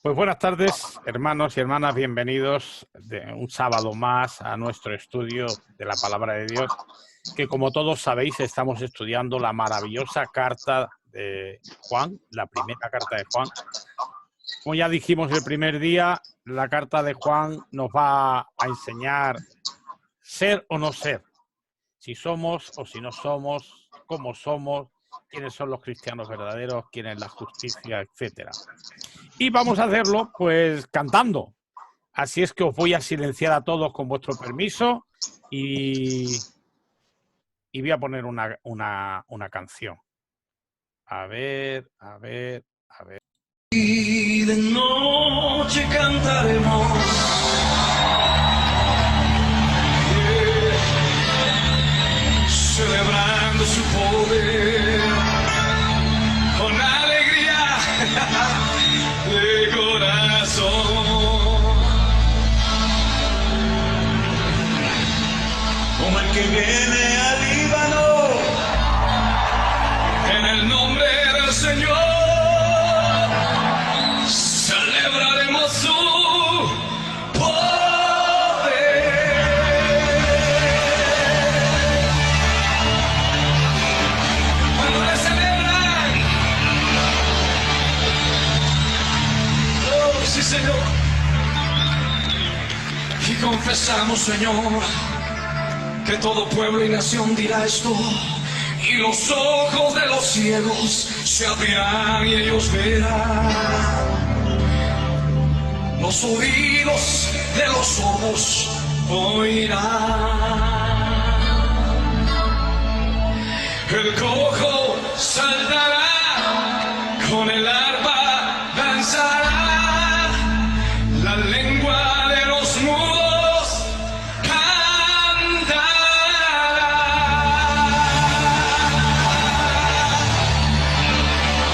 Pues buenas tardes, hermanos y hermanas, bienvenidos de un sábado más a nuestro estudio de la Palabra de Dios, que como todos sabéis estamos estudiando la maravillosa carta de Juan, la primera carta de Juan. Como ya dijimos el primer día, la carta de Juan nos va a enseñar ser o no ser, si somos o si no somos, cómo somos, quiénes son los cristianos verdaderos, quién es la justicia, etcétera. Y vamos a hacerlo pues cantando. Así es que os voy a silenciar a todos con vuestro permiso y voy a poner una canción. A ver. Y de noche cantaremos, celebrando su poder con alegría de corazón, como el que viene al Líbano en el nombre del Señor. Celebraremos su poder. Cuando le celebran, oh sí Señor, y confesamos, Señor, que todo pueblo y nación dirá esto, y los ojos de los ciegos se abrirán y ellos verán. Los oídos de los sordos oirán. El cojo saltará, con el arpa danzará, la lengua de los mudos cantará.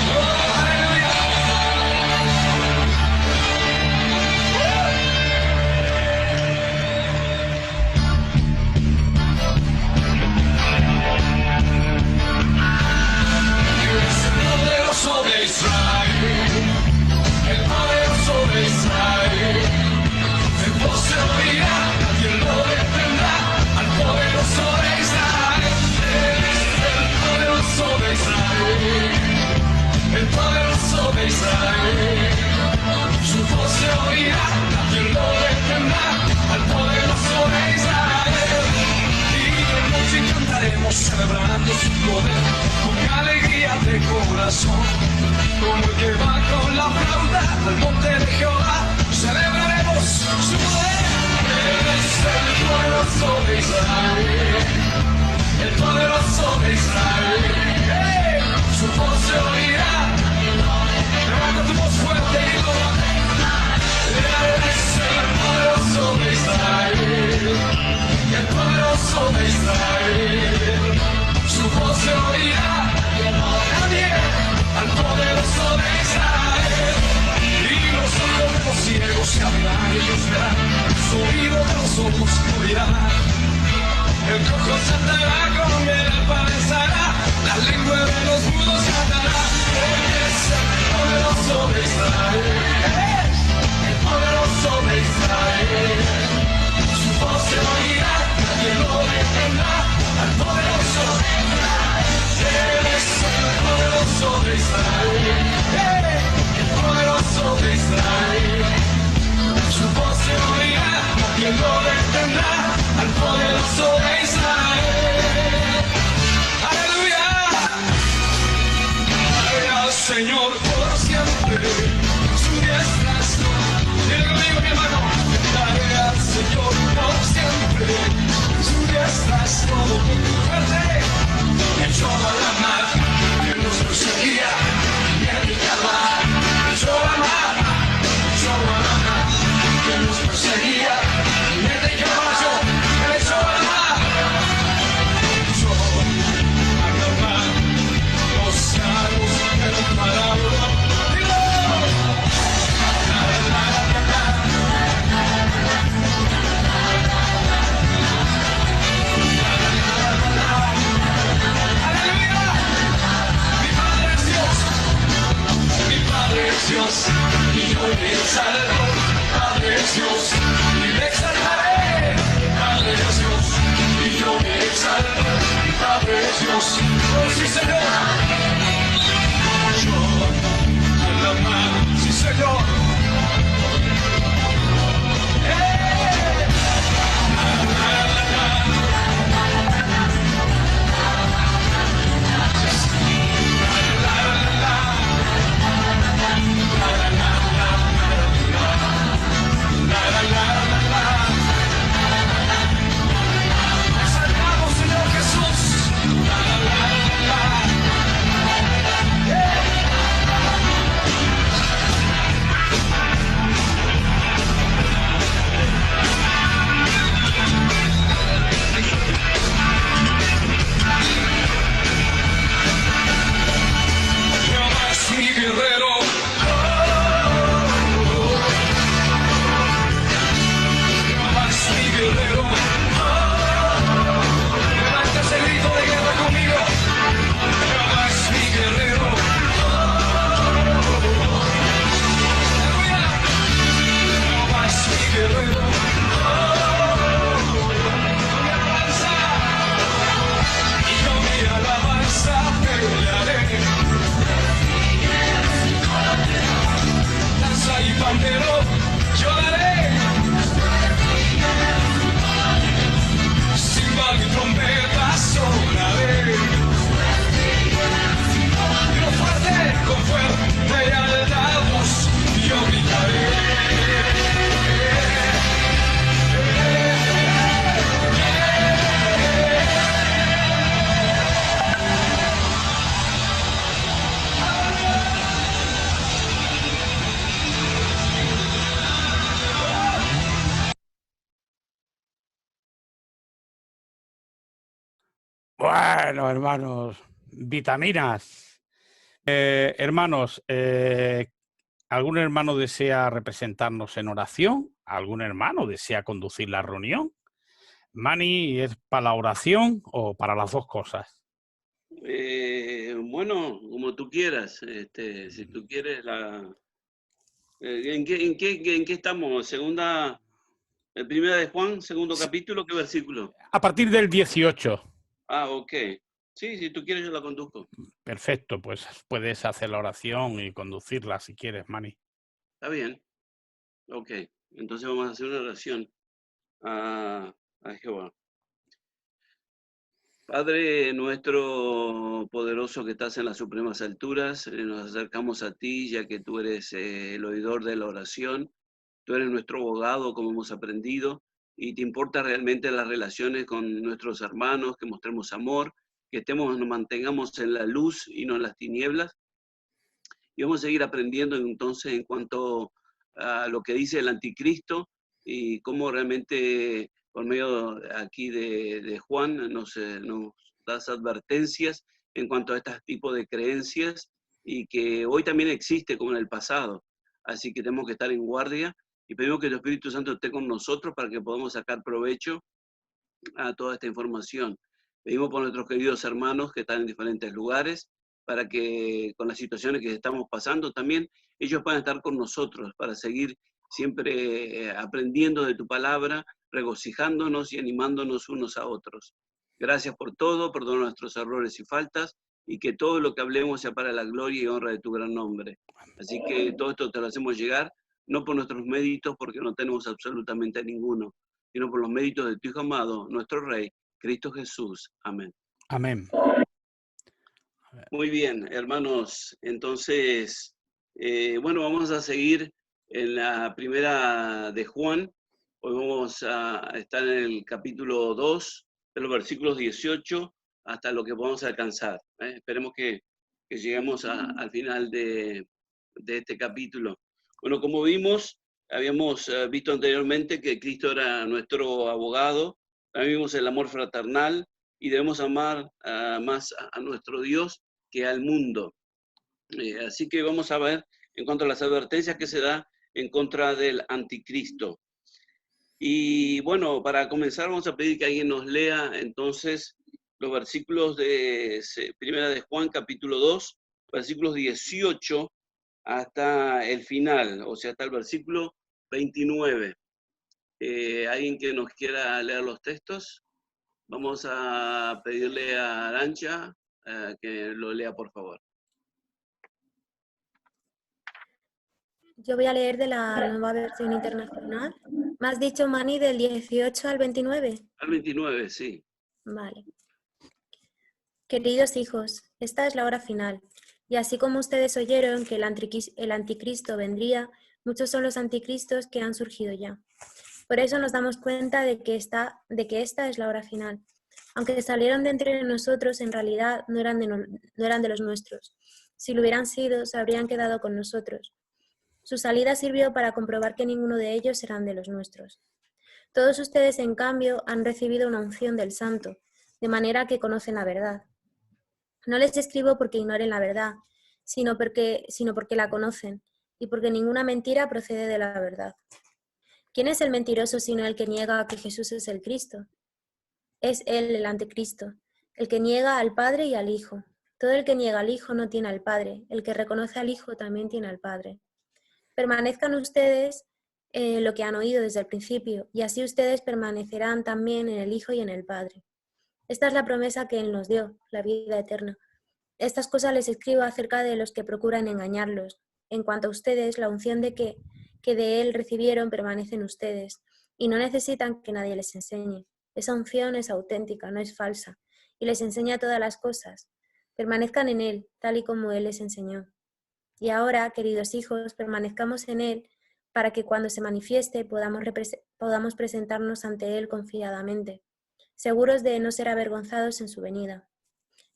Oh, aleluya. De Israel, el poderoso de Israel, el voz se oirá, quien lo detendrá, al poderoso de Israel. Él es el poderoso de Israel, el poderoso de Israel, su voz se oirá, quien lo detendrá, al poderoso de Israel. Y de noche cantaremos celebrando su poder con alegría de corazón, como el que va con la flauta al monte de Jehová. Celebraremos su poder. Él es el poderoso de Israel, el poderoso de Israel. Su voz se oirá. Levanta tu voz fuerte y dilo. Él es el poderoso de Israel, el poderoso de Israel. Su voz se oirá. Nadie al poderoso de Israel. Y los ojos de los ciegos se abrirán y ellos verán. Su oído de los ojos oirán. El cojo saltará, con el arpa danzará, la lengua de los mudos cantará. Él es el poderoso de Israel, el poderoso de Israel. Su voz se oirá, nadie lo detendrá, al poderoso de Israel. Él es el poderoso de Israel, el poderoso de Israel. Su voz se oirá, quien lo detendrá, al poderoso de Israel. Aleluya, aleluya al Señor por siempre, su diestra está. Dile conmigo, mi hermano, daré al Bueno, hermanos, vitaminas. Hermanos, ¿algún hermano desea representarnos en oración? ¿Algún hermano desea conducir la reunión? Mani, ¿es para la oración o para las dos cosas? Bueno, como tú quieras. Si tú quieres la... ¿en qué estamos? Primera de Juan, segundo Sí. capítulo, ¿qué versículo? A partir del 18. Ah, ok. Sí, si tú quieres yo la conduzco. Perfecto, pues puedes hacer la oración y conducirla si quieres, Mani. Está bien. Ok. Entonces vamos a hacer una oración a Jehová. Padre nuestro poderoso que estás en las supremas alturas, nos acercamos a ti ya que tú eres el oidor de la oración, tú eres nuestro abogado como hemos aprendido y te importa realmente las relaciones con nuestros hermanos, que mostremos amor, que nos mantengamos en la luz y no en las tinieblas. Y vamos a seguir aprendiendo entonces en cuanto a lo que dice el anticristo y cómo realmente por medio aquí de Juan nos das advertencias en cuanto a este tipo de creencias y que hoy también existe como en el pasado. Así que tenemos que estar en guardia y pedimos que el Espíritu Santo esté con nosotros para que podamos sacar provecho a toda esta información. Pedimos por nuestros queridos hermanos que están en diferentes lugares, para que con las situaciones que estamos pasando también, ellos puedan estar con nosotros, para seguir siempre aprendiendo de tu palabra, regocijándonos y animándonos unos a otros. Gracias por todo, perdona nuestros errores y faltas, y que todo lo que hablemos sea para la gloria y honra de tu gran nombre. Así que todo esto te lo hacemos llegar, no por nuestros méritos, porque no tenemos absolutamente ninguno, sino por los méritos de tu Hijo amado, nuestro Rey, Cristo Jesús. Amén. Amén. Muy bien, hermanos. Entonces, bueno, vamos a seguir en la primera de Juan. Hoy vamos a estar en el capítulo 2, de los versículos 18 hasta lo que podamos alcanzar. Esperemos que lleguemos al final de este capítulo. Bueno, como vimos, habíamos visto anteriormente que Cristo era nuestro abogado, también vimos el amor fraternal y debemos amar más a nuestro Dios que al mundo. Así que vamos a ver en cuanto a las advertencias que se da en contra del anticristo. Y bueno, para comenzar vamos a pedir que alguien nos lea entonces los versículos de Primera de Juan, capítulo 2, versículos 18 hasta el final, o sea, hasta el versículo 29. ¿Alguien que nos quiera leer los textos? Vamos a pedirle a Arancha que lo lea, por favor. Yo voy a leer de la nueva versión internacional. ¿Me has dicho, Mani, del 18 al 29? Al 29, sí. Vale. Queridos hijos, esta es la hora final. Y así como ustedes oyeron que el anticristo vendría, muchos son los anticristos que han surgido ya. Por eso nos damos cuenta de que esta es la hora final. Aunque salieron de entre nosotros, en realidad no eran de los nuestros. Si lo hubieran sido, se habrían quedado con nosotros. Su salida sirvió para comprobar que ninguno de ellos eran de los nuestros. Todos ustedes, en cambio, han recibido una unción del Santo, de manera que conocen la verdad. No les escribo porque ignoren la verdad, sino porque la conocen, y porque ninguna mentira procede de la verdad. ¿Quién es el mentiroso sino el que niega que Jesús es el Cristo? Es él el anticristo, el que niega al Padre y al Hijo. Todo el que niega al Hijo no tiene al Padre, el que reconoce al Hijo también tiene al Padre. Permanezcan ustedes en lo que han oído desde el principio, y así ustedes permanecerán también en el Hijo y en el Padre. Esta es la promesa que Él nos dio, la vida eterna. Estas cosas les escribo acerca de los que procuran engañarlos. En cuanto a ustedes, la unción que de Él recibieron permanece en ustedes, y no necesitan que nadie les enseñe. Esa unción es auténtica, no es falsa, y les enseña todas las cosas. Permanezcan en Él, tal y como Él les enseñó. Y ahora, queridos hijos, permanezcamos en Él, para que cuando se manifieste podamos presentarnos ante Él confiadamente, seguros de no ser avergonzados en su venida.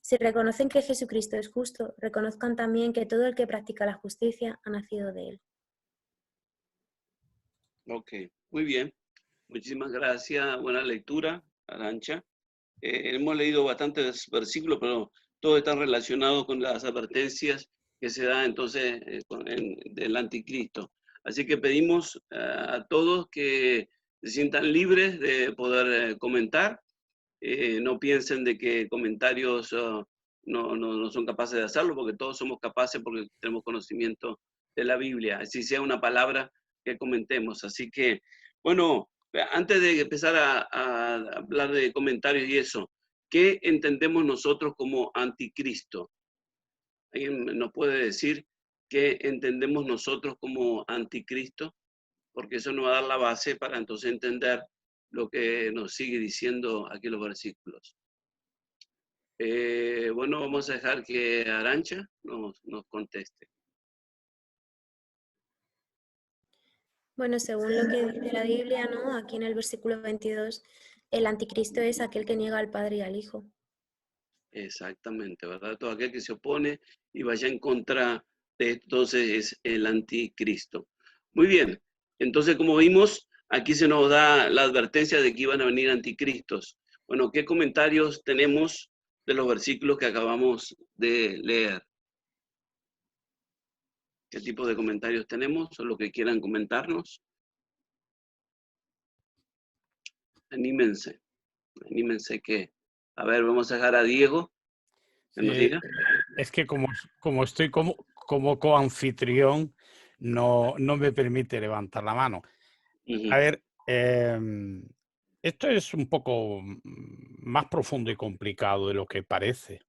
Si reconocen que Jesucristo es justo, reconozcan también que todo el que practica la justicia ha nacido de Él. Ok, muy bien. Muchísimas gracias. Buena lectura, Arancha. hemos leído bastantes versículos, pero todos están relacionados con las advertencias que se da entonces del anticristo. Así que pedimos a todos que se sientan libres de poder comentar. No piensen de que comentarios no son capaces de hacerlo, porque todos somos capaces porque tenemos conocimiento de la Biblia, así sea una palabra que comentemos. Así que, bueno, antes de empezar a hablar de comentarios y eso, ¿qué entendemos nosotros como anticristo? ¿Alguien nos puede decir qué entendemos nosotros como anticristo? Porque eso nos va a dar la base para entonces entender lo que nos sigue diciendo aquí los versículos. Bueno, vamos a dejar que Arancha nos conteste. Bueno, según lo que dice la Biblia, ¿no? Aquí en el versículo 22, el anticristo es aquel que niega al Padre y al Hijo. Exactamente, ¿verdad? Todo aquel que se opone y vaya en contra de esto, entonces es el anticristo. Muy bien, entonces como vimos, aquí se nos da la advertencia de que iban a venir anticristos. Bueno, ¿qué comentarios tenemos de los versículos que acabamos de leer? ¿Qué tipo de comentarios tenemos o lo que quieran comentarnos? Anímense que... A ver, vamos a dejar a Diego que nos diga. Es que como estoy como coanfitrión, no me permite levantar la mano. A ver, esto es un poco más profundo y complicado de lo que parece,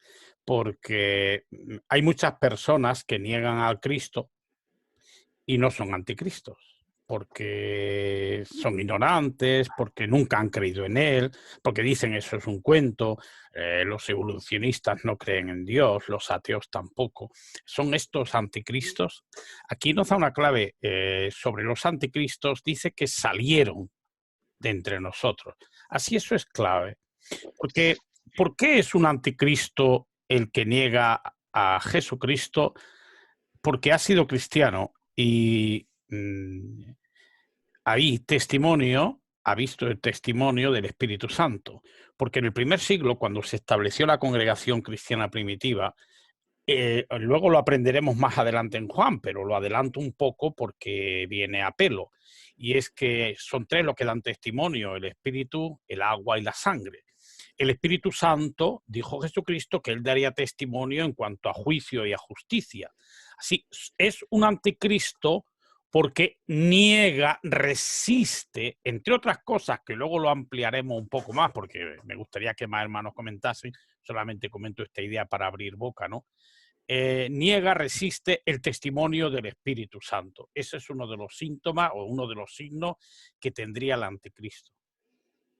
porque hay muchas personas que niegan al Cristo y no son anticristos, porque son ignorantes, porque nunca han creído en él, porque dicen eso es un cuento, los evolucionistas no creen en Dios, los ateos tampoco. Son estos anticristos. Aquí nos da una clave sobre los anticristos, dice que salieron de entre nosotros. Así eso es clave. Porque, ¿por qué es un anticristo el que niega a Jesucristo? Porque ha sido cristiano y ahí testimonio, ha visto el testimonio del Espíritu Santo. Porque en el primer siglo, cuando se estableció la congregación cristiana primitiva, luego lo aprenderemos más adelante en Juan, pero lo adelanto un poco porque viene a pelo. Y es que son tres los que dan testimonio: el Espíritu, el agua y la sangre. El Espíritu Santo, dijo Jesucristo, que él daría testimonio en cuanto a juicio y a justicia. Así, es un anticristo porque niega, resiste, entre otras cosas, que luego lo ampliaremos un poco más, porque me gustaría que más hermanos comentasen, solamente comento esta idea para abrir boca, ¿no? Niega, resiste el testimonio del Espíritu Santo. Ese es uno de los síntomas o uno de los signos que tendría el anticristo.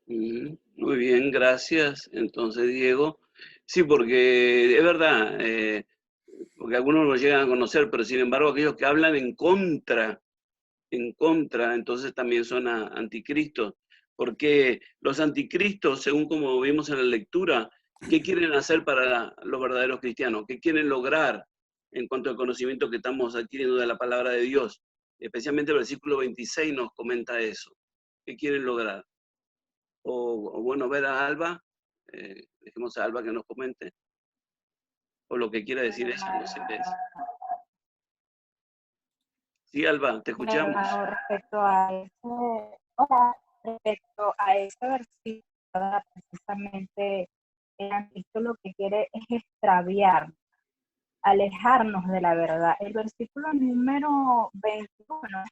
Muy bien, gracias. Entonces, Diego, sí, porque es verdad, porque algunos lo llegan a conocer, pero sin embargo aquellos que hablan en contra, entonces también son anticristos, porque los anticristos, según como vimos en la lectura, ¿qué quieren hacer para los verdaderos cristianos? ¿Qué quieren lograr en cuanto al conocimiento que estamos adquiriendo de la palabra de Dios? Especialmente el versículo 26 nos comenta eso. ¿Qué quieren lograr? O bueno, ver a Alba, dejemos a Alba que nos comente, o lo que quiera decir ella, no sé qué es. Sí, Alba, te escuchamos. Hermano, respecto a ese versículo, ¿verdad? Precisamente el anticristo lo que quiere es extraviar, alejarnos de la verdad. El versículo número 21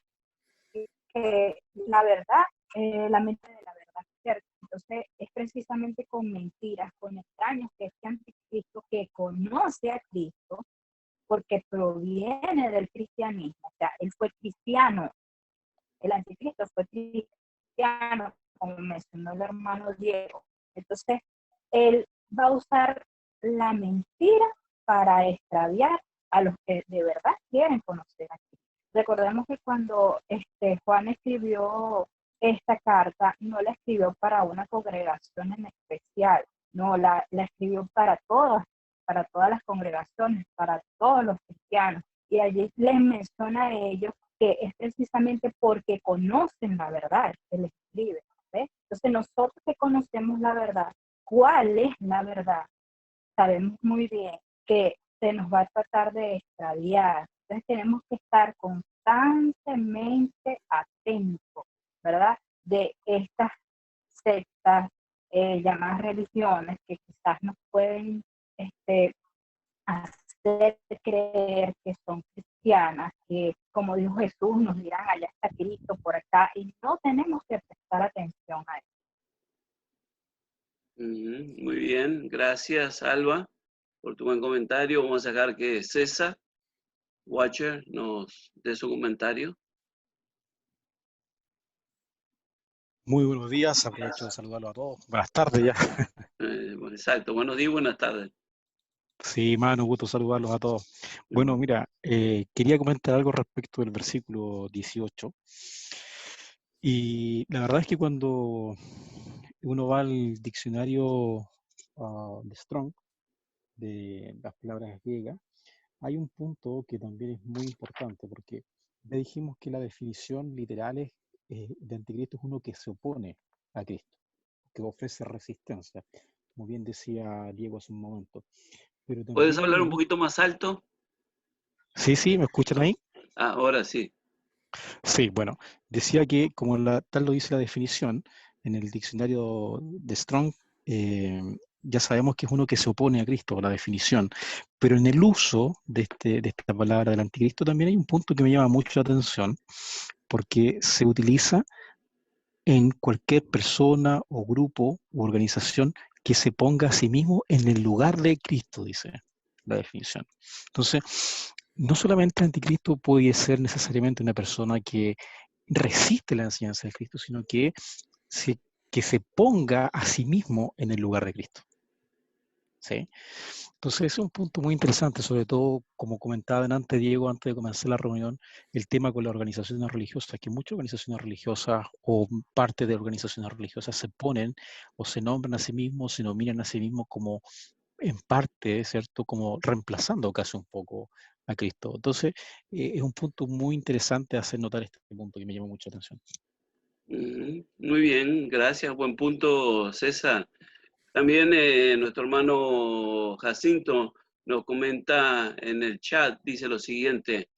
dice que la verdad, la mente de la verdad es cierta. Entonces es precisamente con mentiras, con extraños, que este anticristo que conoce a Cristo, porque proviene del cristianismo, o sea, él fue cristiano, el anticristo fue cristiano, como mencionó el hermano Diego. Entonces, él va a usar la mentira para extraviar a los que de verdad quieren conocer a Cristo. Recordemos que cuando Juan escribió esta carta, no la escribió para una congregación en especial, no, la escribió para todas las congregaciones, para todos los cristianos. Y allí les menciona a ellos que es precisamente porque conocen la verdad que les escribe. ¿Ves? Entonces nosotros que conocemos la verdad, cuál es la verdad, sabemos muy bien que se nos va a tratar de extraviar. Entonces tenemos que estar constantemente atentos, ¿verdad? De estas sectas llamadas religiones que quizás nos pueden hacer creer que son cristianas, que como dijo Jesús, nos dirán allá está Cristo por acá, y no tenemos que prestar atención a eso. Muy bien, gracias Alba por tu buen comentario. Vamos a dejar que César Watcher nos dé su comentario. Muy buenos días, aprovecho de saludarlos a todos. Buenas tardes ya. Bueno, exacto, buenos días, buenas tardes. Sí, mano, gusto saludarlos a todos. Bueno, mira, quería comentar algo respecto del versículo 18. Y la verdad es que cuando uno va al diccionario de Strong, de las palabras griegas, hay un punto que también es muy importante, porque ya dijimos que la definición literal es, de anticristo es uno que se opone a Cristo, que ofrece resistencia, como bien decía Diego hace un momento. Pero ¿Puedes también hablar hay un un... poquito más alto? Sí, ¿me escuchan ahí? Ah, ahora sí. Sí, bueno, decía que como tal lo dice la definición, en el diccionario de Strong, ya sabemos que es uno que se opone a Cristo, la definición, pero en el uso de esta palabra del anticristo también hay un punto que me llama mucho la atención, porque se utiliza en cualquier persona o grupo u organización que se ponga a sí mismo en el lugar de Cristo, dice la definición. Entonces, no solamente el anticristo puede ser necesariamente una persona que resiste la enseñanza de Cristo, sino se, que se ponga a sí mismo en el lugar de Cristo. ¿Sí? Entonces, ese es un punto muy interesante, sobre todo, como comentaba antes Diego, antes de comenzar la reunión, el tema con las organizaciones religiosas, que muchas organizaciones religiosas o parte de organizaciones religiosas se ponen o se nombran a sí mismos, se nominan a sí mismos como, en parte, ¿cierto?, como reemplazando casi un poco a Cristo. Entonces, es un punto muy interesante hacer notar este punto que me llama mucha atención. Muy bien, gracias. Buen punto, César. También nuestro hermano Jacinto nos comenta en el chat, dice lo siguiente: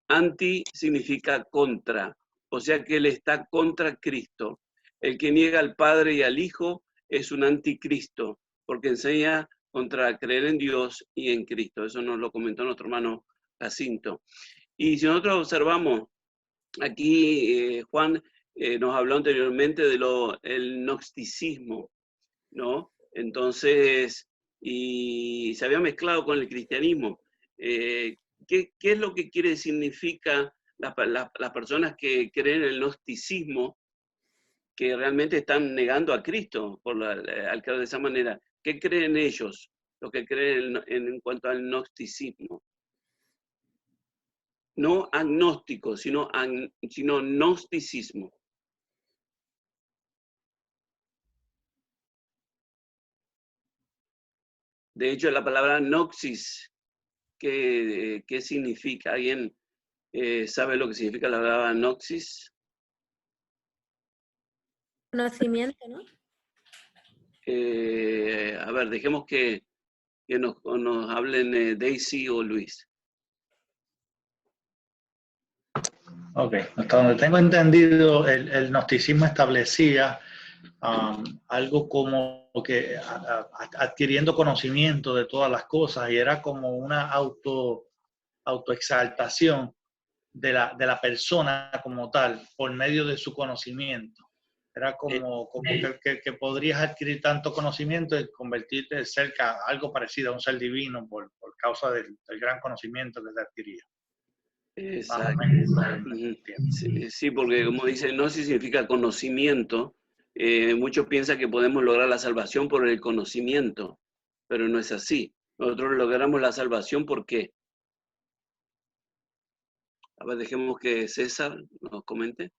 anti significa contra, o sea que él está contra Cristo. El que niega al Padre y al Hijo es un anticristo, porque enseña contra creer en Dios y en Cristo. Eso nos lo comentó nuestro hermano Jacinto. Y si nosotros observamos, aquí Juan nos habló anteriormente de el gnosticismo, ¿no? Entonces, y se había mezclado con el cristianismo. ¿Qué es lo que significa las personas que creen en el gnosticismo, que realmente están negando a Cristo al creer de esa manera? ¿Qué creen ellos, los que creen en cuanto al gnosticismo? No agnóstico, sino gnosticismo. De hecho, la palabra gnosis, ¿qué significa? ¿Alguien sabe lo que significa la palabra gnosis? Conocimiento, ¿no? A ver, dejemos que nos hablen Daisy o Luis. Ok, hasta donde tengo entendido, el gnosticismo establecía algo como que adquiriendo conocimiento de todas las cosas, y era como una autoexaltación de la persona como tal por medio de su conocimiento. Era como que podrías adquirir tanto conocimiento y convertirte cerca a algo parecido a un ser divino por causa del gran conocimiento que se adquiría. Exacto. Sí, porque como dice, gnosis significa conocimiento. Muchos piensan que podemos lograr la salvación por el conocimiento, pero no es así. Nosotros logramos la salvación ¿por qué? A ver, dejemos que César nos comente.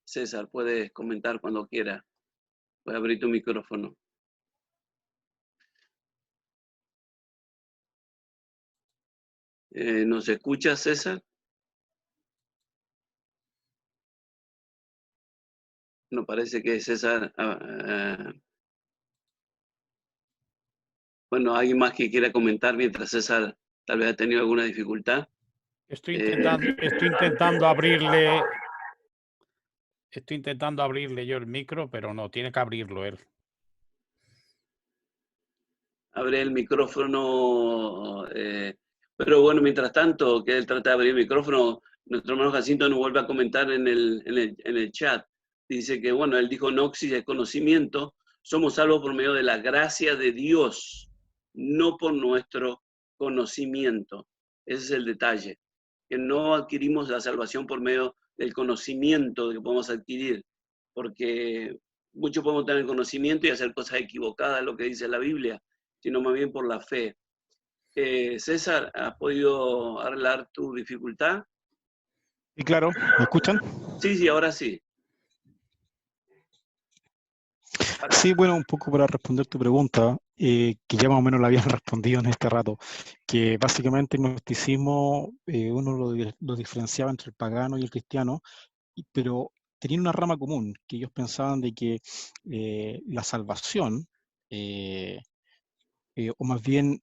César, puedes comentar cuando quiera. Puedes abrir tu micrófono. ¿Nos escucha, César? No parece que César... bueno, ¿alguien más que quiera comentar mientras César tal vez ha tenido alguna dificultad? Estoy intentando abrirle yo el micro, pero no, tiene que abrirlo él. Abre el micrófono. Pero bueno, mientras tanto, que él trata de abrir el micrófono, nuestro hermano Jacinto nos vuelve a comentar en el chat. Dice que, bueno, él dijo, Noxis es conocimiento, somos salvos por medio de la gracia de Dios, no por nuestro conocimiento. Ese es el detalle, que no adquirimos la salvación por medio del conocimiento que podemos adquirir, porque muchos podemos tener conocimiento y hacer cosas equivocadas, lo que dice la Biblia, sino más bien por la fe. César, ¿has podido arreglar tu dificultad? Y claro, ¿me escuchan? Sí, ahora sí. Sí, bueno, un poco para responder tu pregunta, que ya más o menos la habían respondido en este rato, que básicamente el gnosticismo uno lo diferenciaba entre el pagano y el cristiano, pero tenían una rama común, que ellos pensaban de que la salvación, o más bien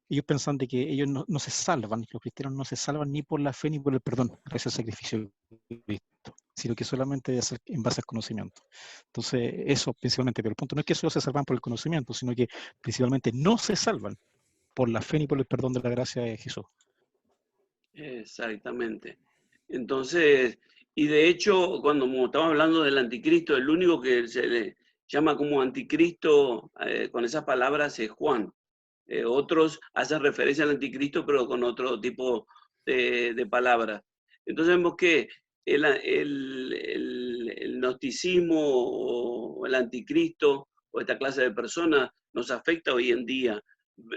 ellos pensaban de que ellos no se salvan, los cristianos no se salvan ni por la fe ni por el perdón, gracias al sacrificio de Cristo, sino que solamente en base al conocimiento. Entonces, eso principalmente, pero el punto no es que solo se salvan por el conocimiento, sino que principalmente no se salvan por la fe ni por el perdón de la gracia de Jesús. Exactamente. Entonces, y de hecho, cuando estamos hablando del anticristo, el único que se le llama como anticristo con esas palabras es Juan. Otros hacen referencia al anticristo, pero con otro tipo de palabras. Entonces vemos que el gnosticismo o el anticristo o esta clase de personas nos afecta hoy en día.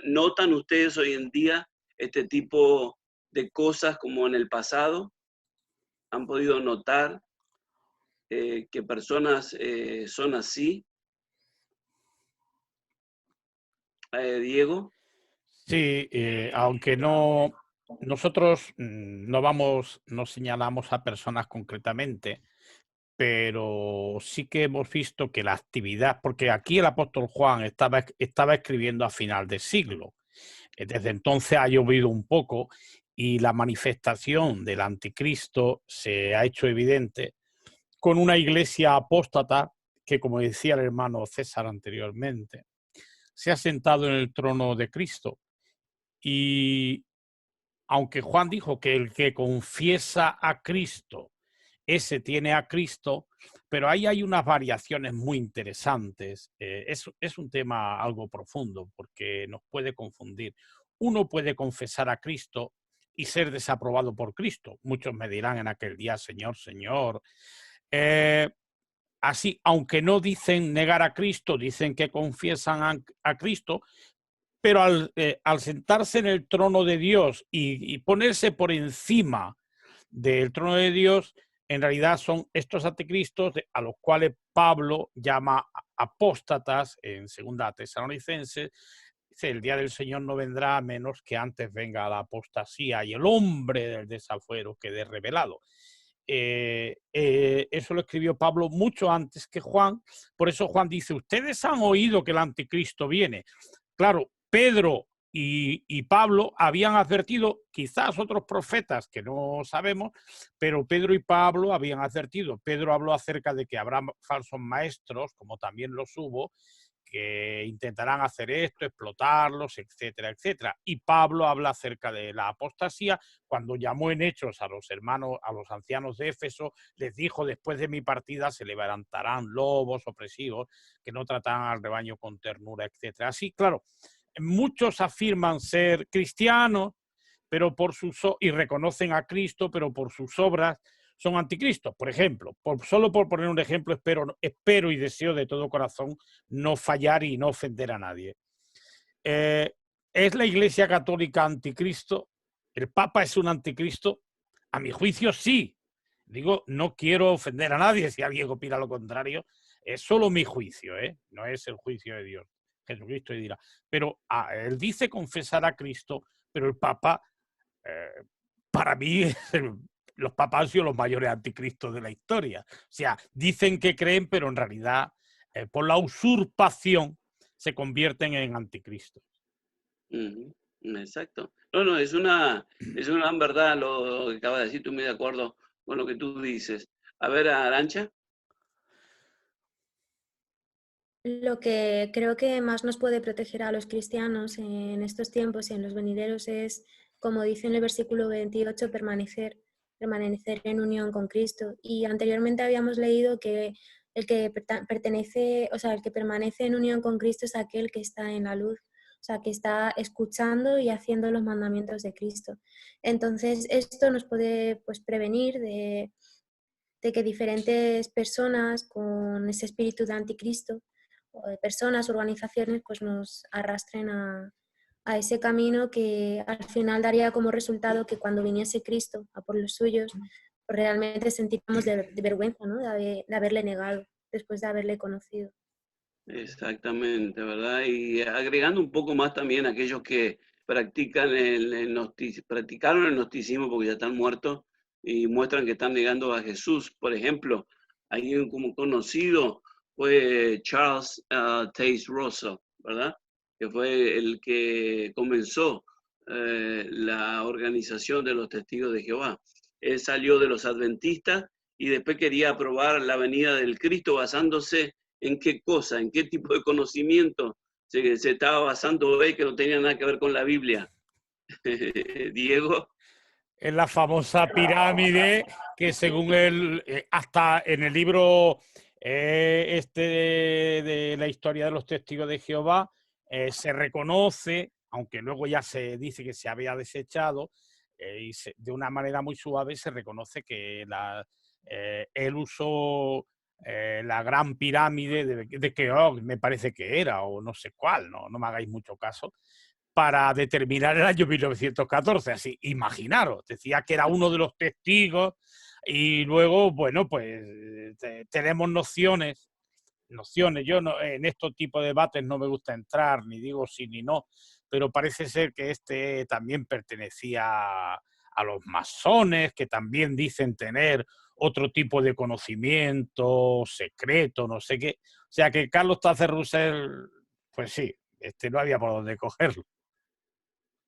¿Notan ustedes hoy en día este tipo de cosas como en el pasado? ¿Han podido notar que personas son así? Diego. Sí, aunque nosotros no señalamos a personas concretamente, pero sí que hemos visto que la actividad, porque aquí el apóstol Juan estaba escribiendo a final de siglo. Desde entonces ha llovido un poco y la manifestación del anticristo se ha hecho evidente con una iglesia apóstata que, como decía el hermano César anteriormente, se ha sentado en el trono de Cristo. Y aunque Juan dijo que el que confiesa a Cristo, ese tiene a Cristo, pero ahí hay unas variaciones muy interesantes. Es un tema algo profundo porque nos puede confundir. Uno puede confesar a Cristo y ser desaprobado por Cristo. Muchos me dirán en aquel día, Señor, Señor. Así, aunque no dicen negar a Cristo, dicen que confiesan a Cristo, pero al sentarse en el trono de Dios y ponerse por encima del trono de Dios, en realidad son estos anticristos a los cuales Pablo llama apóstatas en 2 Tesalonicenses. Dice, el día del Señor no vendrá a menos que antes venga la apostasía y el hombre del desafuero quede revelado. Eso lo escribió Pablo mucho antes que Juan. Por eso Juan dice, ustedes han oído que el anticristo viene. Claro, Pedro y Pablo habían advertido, quizás otros profetas que no sabemos, pero Pedro y Pablo habían advertido. Pedro habló acerca de que habrá falsos maestros, como también los hubo, que intentarán hacer esto, explotarlos, etcétera, etcétera. Y Pablo habla acerca de la apostasía cuando llamó en Hechos a los hermanos, a los ancianos de Éfeso, les dijo, después de mi partida se levantarán lobos opresivos que no tratarán al rebaño con ternura, etcétera. Así, claro, muchos afirman ser cristianos, pero y reconocen a Cristo, pero por sus obras son anticristos. Por ejemplo, solo por poner un ejemplo, espero y deseo de todo corazón no fallar y no ofender a nadie. ¿Es la Iglesia Católica anticristo? ¿El Papa es un anticristo? A mi juicio, sí. Digo, no quiero ofender a nadie si alguien opina lo contrario. Es solo mi juicio, no es el juicio de Dios. Jesucristo dirá. Pero él dice confesar a Cristo, pero el Papa, para mí, los papas han sido los mayores anticristos de la historia. O sea, dicen que creen, pero en realidad, por la usurpación, se convierten en anticristos. Ujú, exacto. No, es una gran verdad lo que acabas de decir, estoy muy de acuerdo con lo que tú dices. A ver, Arancha. Lo que creo que más nos puede proteger a los cristianos en estos tiempos y en los venideros es, como dice en el versículo 28, permanecer en unión con Cristo. Y anteriormente habíamos leído que el que pertenece, o sea, el que permanece en unión con Cristo es aquel que está en la luz, o sea, que está escuchando y haciendo los mandamientos de Cristo. Entonces, esto nos puede, pues, prevenir de que diferentes personas con ese espíritu de anticristo, o de personas, organizaciones, pues nos arrastren a ese camino que al final daría como resultado que cuando viniese Cristo a por los suyos, pues realmente sentíamos de vergüenza, ¿no? De haberle negado después de haberle conocido. Exactamente, ¿verdad? Y agregando un poco más también a aquellos que practicaron el gnosticismo porque ya están muertos y muestran que están negando a Jesús. Por ejemplo, alguien como conocido fue Charles Taze Russell, ¿verdad? Que fue el que comenzó la organización de los testigos de Jehová. Él salió de los adventistas y después quería probar la venida del Cristo basándose en qué cosa, en qué tipo de conocimiento se estaba basando él que no tenía nada que ver con la Biblia. Diego. Es la famosa pirámide que según él, hasta en el libro este de la historia de los testigos de Jehová, se reconoce, aunque luego ya se dice que se había desechado, y de una manera muy suave se reconoce que él usó la gran pirámide de Keops, me parece que era, o no sé cuál, no me hagáis mucho caso, para determinar el año 1914, así, imaginaros, decía que era uno de los testigos y luego, bueno, pues tenemos nociones, yo no, en estos tipos de debates no me gusta entrar, ni digo sí ni no, pero parece ser que este también pertenecía a los masones, que también dicen tener otro tipo de conocimiento secreto, no sé qué. O sea que Carlos Taze Russell, pues sí, no había por dónde cogerlo.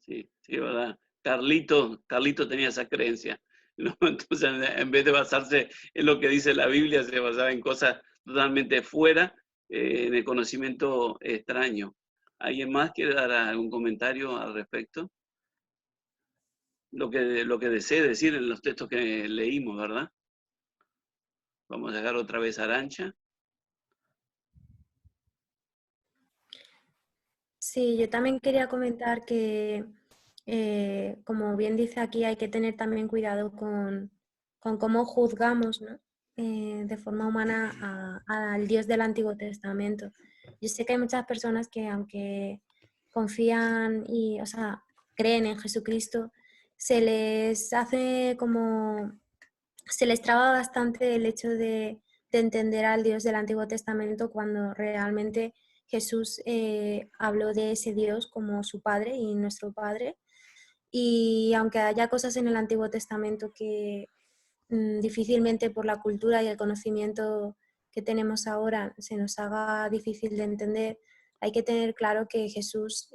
Sí, verdad. Carlito tenía esa creencia, ¿no? Entonces, en vez de basarse en lo que dice la Biblia, se basaba en cosas totalmente fuera, en el conocimiento extraño. ¿Alguien más quiere dar algún comentario al respecto? Lo que desee decir en los textos que leímos, ¿verdad? Vamos a dejar otra vez a Arancha. Sí, yo también quería comentar que, como bien dice aquí, hay que tener también cuidado con cómo juzgamos, ¿no? De forma humana al Dios del Antiguo Testamento. Yo sé que hay muchas personas que, aunque confían y, o sea, creen en Jesucristo, se les hace como, se les traba bastante el hecho de entender al Dios del Antiguo Testamento cuando realmente Jesús habló de ese Dios como su Padre y nuestro Padre. Y aunque haya cosas en el Antiguo Testamento que difícilmente por la cultura y el conocimiento que tenemos ahora se nos haga difícil de entender, hay que tener claro que Jesús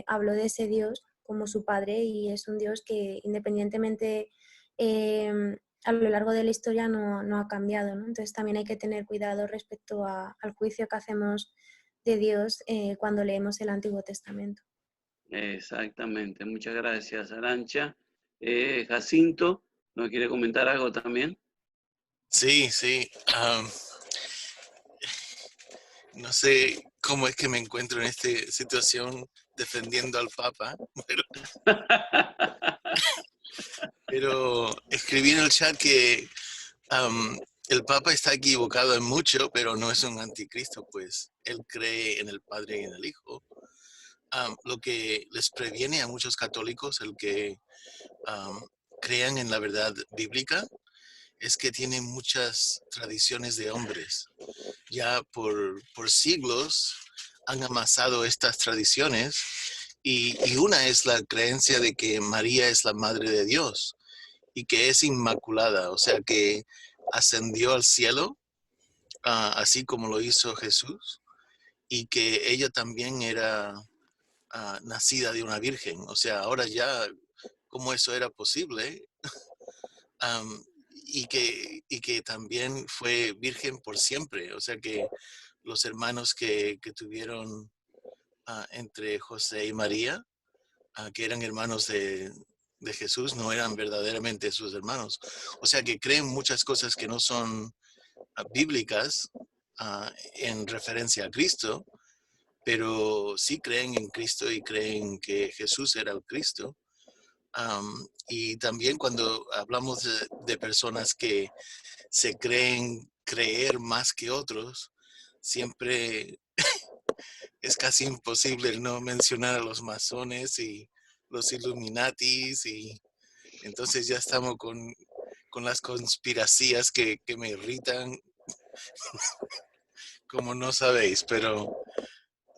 habló de ese Dios como su Padre y es un Dios que independientemente a lo largo de la historia no ha cambiado, ¿no? Entonces también hay que tener cuidado respecto al juicio que hacemos de Dios cuando leemos el Antiguo Testamento. Exactamente, muchas gracias, Arancha. Jacinto, ¿no quiere comentar algo también? Sí. No sé cómo es que me encuentro en esta situación defendiendo al Papa, pero escribí en el chat que el Papa está equivocado en mucho, pero no es un anticristo, pues él cree en el Padre y en el Hijo. Lo que les previene a muchos católicos, el que crean en la verdad bíblica, es que tienen muchas tradiciones de hombres. Ya por siglos han amasado estas tradiciones y una es la creencia de que María es la Madre de Dios. y que es inmaculada, o sea que ascendió al cielo, así como lo hizo Jesús, y que ella también era nacida de una virgen. O sea, ahora ya, ¿cómo eso era posible? Am, y que también fue virgen por siempre. O sea que los hermanos que tuvieron entre José y María, que eran hermanos de Jesús, no eran verdaderamente sus hermanos. O sea que creen muchas cosas que no son bíblicas en referencia a Cristo, pero sí creen en Cristo y creen que Jesús era el Cristo. Y también cuando hablamos de personas que se creen creer más que otros, siempre es casi imposible no mencionar a los masones y los Illuminatis, y entonces ya estamos con las conspiracías que me irritan, como no sabéis, pero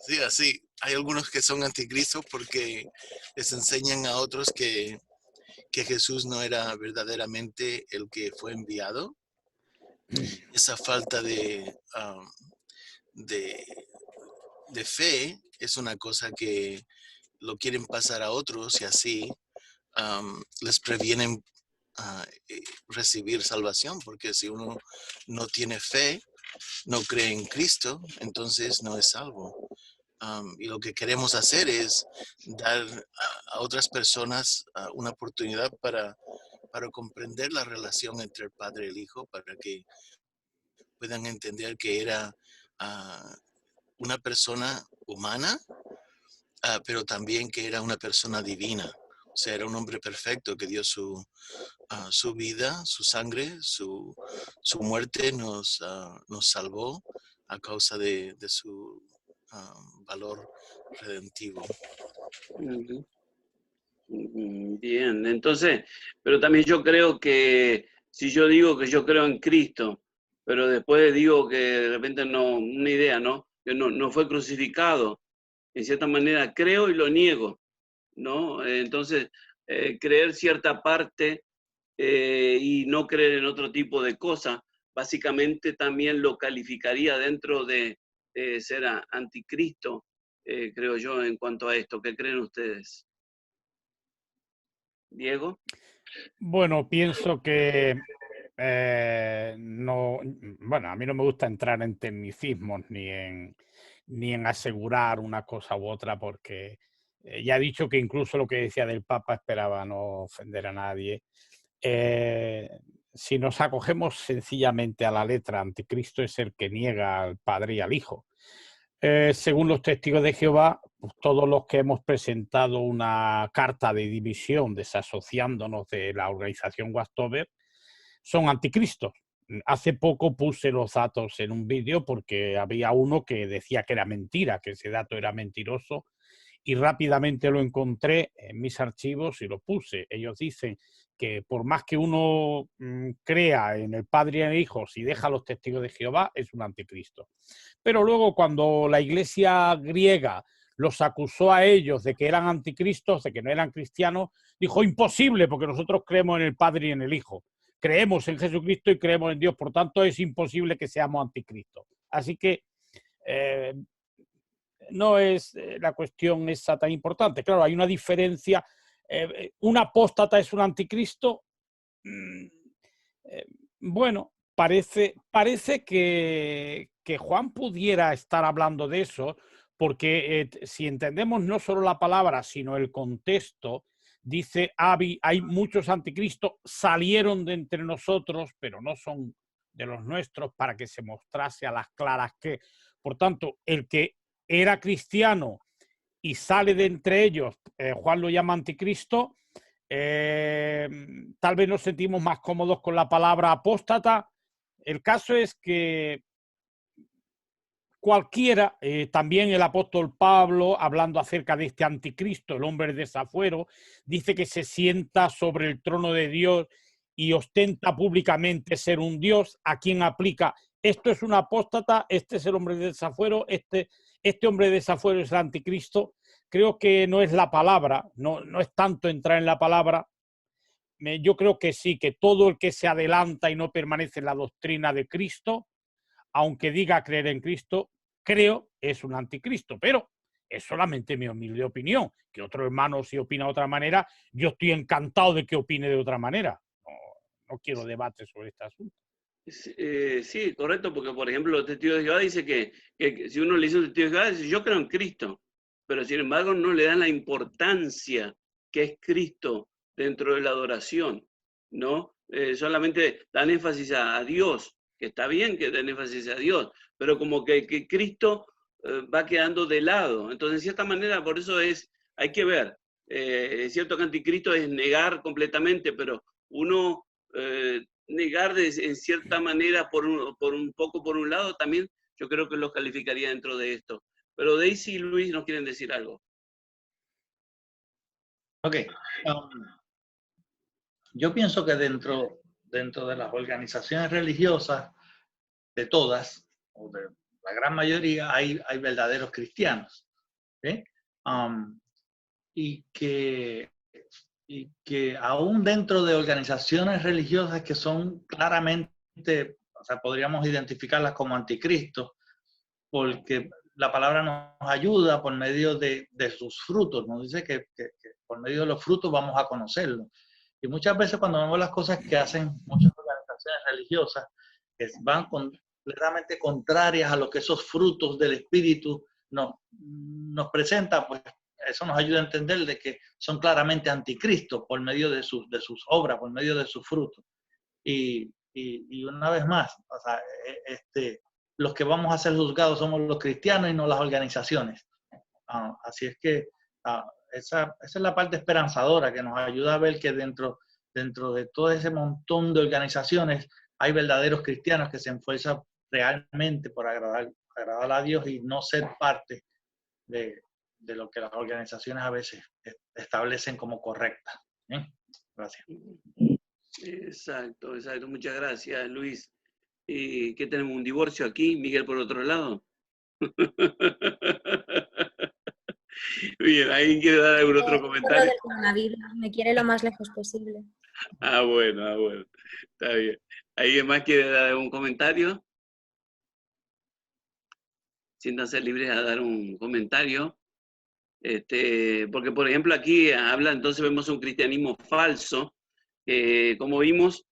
sí, así. Hay algunos que son anticristos porque les enseñan a otros que Jesús no era verdaderamente el que fue enviado. Esa falta de fe es una cosa que lo quieren pasar a otros y así les previenen recibir salvación, porque si uno no tiene fe, no cree en Cristo, entonces no es salvo. Y lo que queremos hacer es dar a otras personas una oportunidad para comprender la relación entre el Padre y el Hijo, para que puedan entender que era una persona humana, pero también que era una persona divina. O sea, era un hombre perfecto que dio su vida, su sangre, su muerte nos salvó a causa de su valor redentivo. Bien, entonces, pero también yo creo que si yo digo que yo creo en Cristo, pero después digo que de repente no, una idea, ¿no? Que no fue crucificado, en cierta manera creo y lo niego, ¿no? Entonces, creer cierta parte y no creer en otro tipo de cosas, básicamente también lo calificaría dentro de ser anticristo, creo yo, en cuanto a esto. ¿Qué creen ustedes? Diego. Bueno, pienso que no, bueno, a mí no me gusta entrar en tecnicismos ni en asegurar una cosa u otra, porque ya he dicho que incluso lo que decía del Papa esperaba no ofender a nadie. Si nos acogemos sencillamente a la letra, anticristo es el que niega al Padre y al Hijo. Según los testigos de Jehová, pues todos los que hemos presentado una carta de división desasociándonos de la organización Westover son anticristos. Hace poco puse los datos en un vídeo porque había uno que decía que era mentira, que ese dato era mentiroso, y rápidamente lo encontré en mis archivos y lo puse. Ellos dicen que por más que uno crea en el Padre y en el Hijo, si deja a los testigos de Jehová, es un anticristo. Pero luego cuando la Iglesia griega los acusó a ellos de que eran anticristos, de que no eran cristianos, dijo imposible, porque nosotros creemos en el Padre y en el Hijo. Creemos en Jesucristo y creemos en Dios, por tanto es imposible que seamos anticristos. Así que no es la cuestión esa tan importante. Claro, hay una diferencia. ¿Un apóstata es un anticristo? Bueno, parece que Juan pudiera estar hablando de eso, porque si entendemos no solo la palabra, sino el contexto, dice, hay muchos anticristos, salieron de entre nosotros, pero no son de los nuestros, para que se mostrase a las claras que, por tanto, el que era cristiano y sale de entre ellos, Juan lo llama anticristo, tal vez nos sentimos más cómodos con la palabra apóstata. El caso es que cualquiera, también el apóstol Pablo, hablando acerca de este anticristo, el hombre desafuero, dice que se sienta sobre el trono de Dios y ostenta públicamente ser un Dios, a quien aplica, esto es un apóstata, este es el hombre desafuero, este hombre desafuero es el anticristo. Creo que no es la palabra, no es tanto entrar en la palabra, yo creo que sí, que todo el que se adelanta y no permanece en la doctrina de Cristo, aunque diga creer en Cristo, creo es un anticristo, pero es solamente mi humilde opinión. Que otro hermano si opina de otra manera, yo estoy encantado de que opine de otra manera. No quiero debate sobre este asunto. Sí, correcto, porque por ejemplo los testigos de Jehová dice que si uno le dice a un testigo de Jehová, dice, yo creo en Cristo, pero sin embargo no le dan la importancia que es Cristo dentro de la adoración, ¿no? Solamente dan énfasis a Dios, que está bien que den énfasis a Dios, pero como que Cristo va quedando de lado. Entonces, en cierta manera, por eso hay que ver. Es cierto que anticristo es negar completamente, pero uno negar en cierta manera por un poco por un lado, también yo creo que los calificaría dentro de esto. Pero Daisy y Luis nos quieren decir algo. Ok. Yo pienso que dentro de las organizaciones religiosas, de todas, o de la gran mayoría, hay verdaderos cristianos. ¿Sí? Y que aún dentro de organizaciones religiosas que son claramente, o sea, podríamos identificarlas como anticristo, porque la palabra nos ayuda por medio de sus frutos, nos dice que por medio de los frutos vamos a conocerlos. Y muchas veces cuando vemos las cosas que hacen muchas organizaciones religiosas, que van completamente contrarias a lo que esos frutos del Espíritu nos presentan, pues eso nos ayuda a entender de que son claramente anticristo por medio de sus obras, por medio de sus frutos. Y una vez más, o sea, los que vamos a ser juzgados somos los cristianos y no las organizaciones. Así es que esa es la parte esperanzadora que nos ayuda a ver que dentro de todo ese montón de organizaciones hay verdaderos cristianos que se esfuerzan realmente por agradar a Dios y no ser parte de lo que las organizaciones a veces establecen como correcta. ¿Bien? Gracias. Exacto. Muchas gracias, Luis. ¿Y qué tenemos? ¿Un divorcio aquí? Miguel por otro lado. Bien, ¿alguien quiere dar algún otro comentario? Del coronavirus, me quiere lo más lejos posible. Bueno. Está bien. ¿Alguien más quiere dar algún comentario? Siéntanse libres a dar un comentario. Porque, por ejemplo, aquí habla, entonces vemos un cristianismo falso. Como vimos,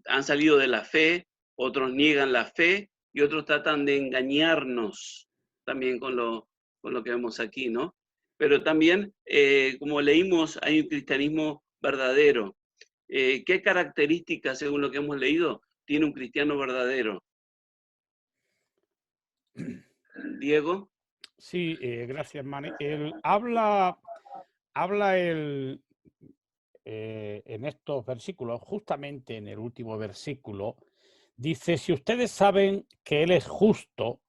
han salido de la fe, otros niegan la fe y otros tratan de engañarnos también con lo que vemos aquí, ¿no? Pero también, como leímos, hay un cristianismo verdadero. ¿Qué características, según lo que hemos leído, tiene un cristiano verdadero? Diego. Sí, gracias, Manny. Habla en estos versículos, justamente en el último versículo, dice, si ustedes saben que Él es justo,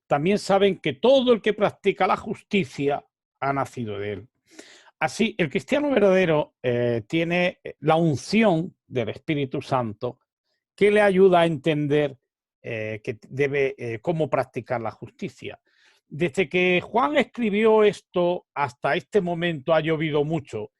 también saben que todo el que practica la justicia ha nacido de Él. Así, el cristiano verdadero tiene la unción del Espíritu Santo que le ayuda a entender que debe cómo practicar la justicia. Desde que Juan escribió esto hasta este momento ha llovido mucho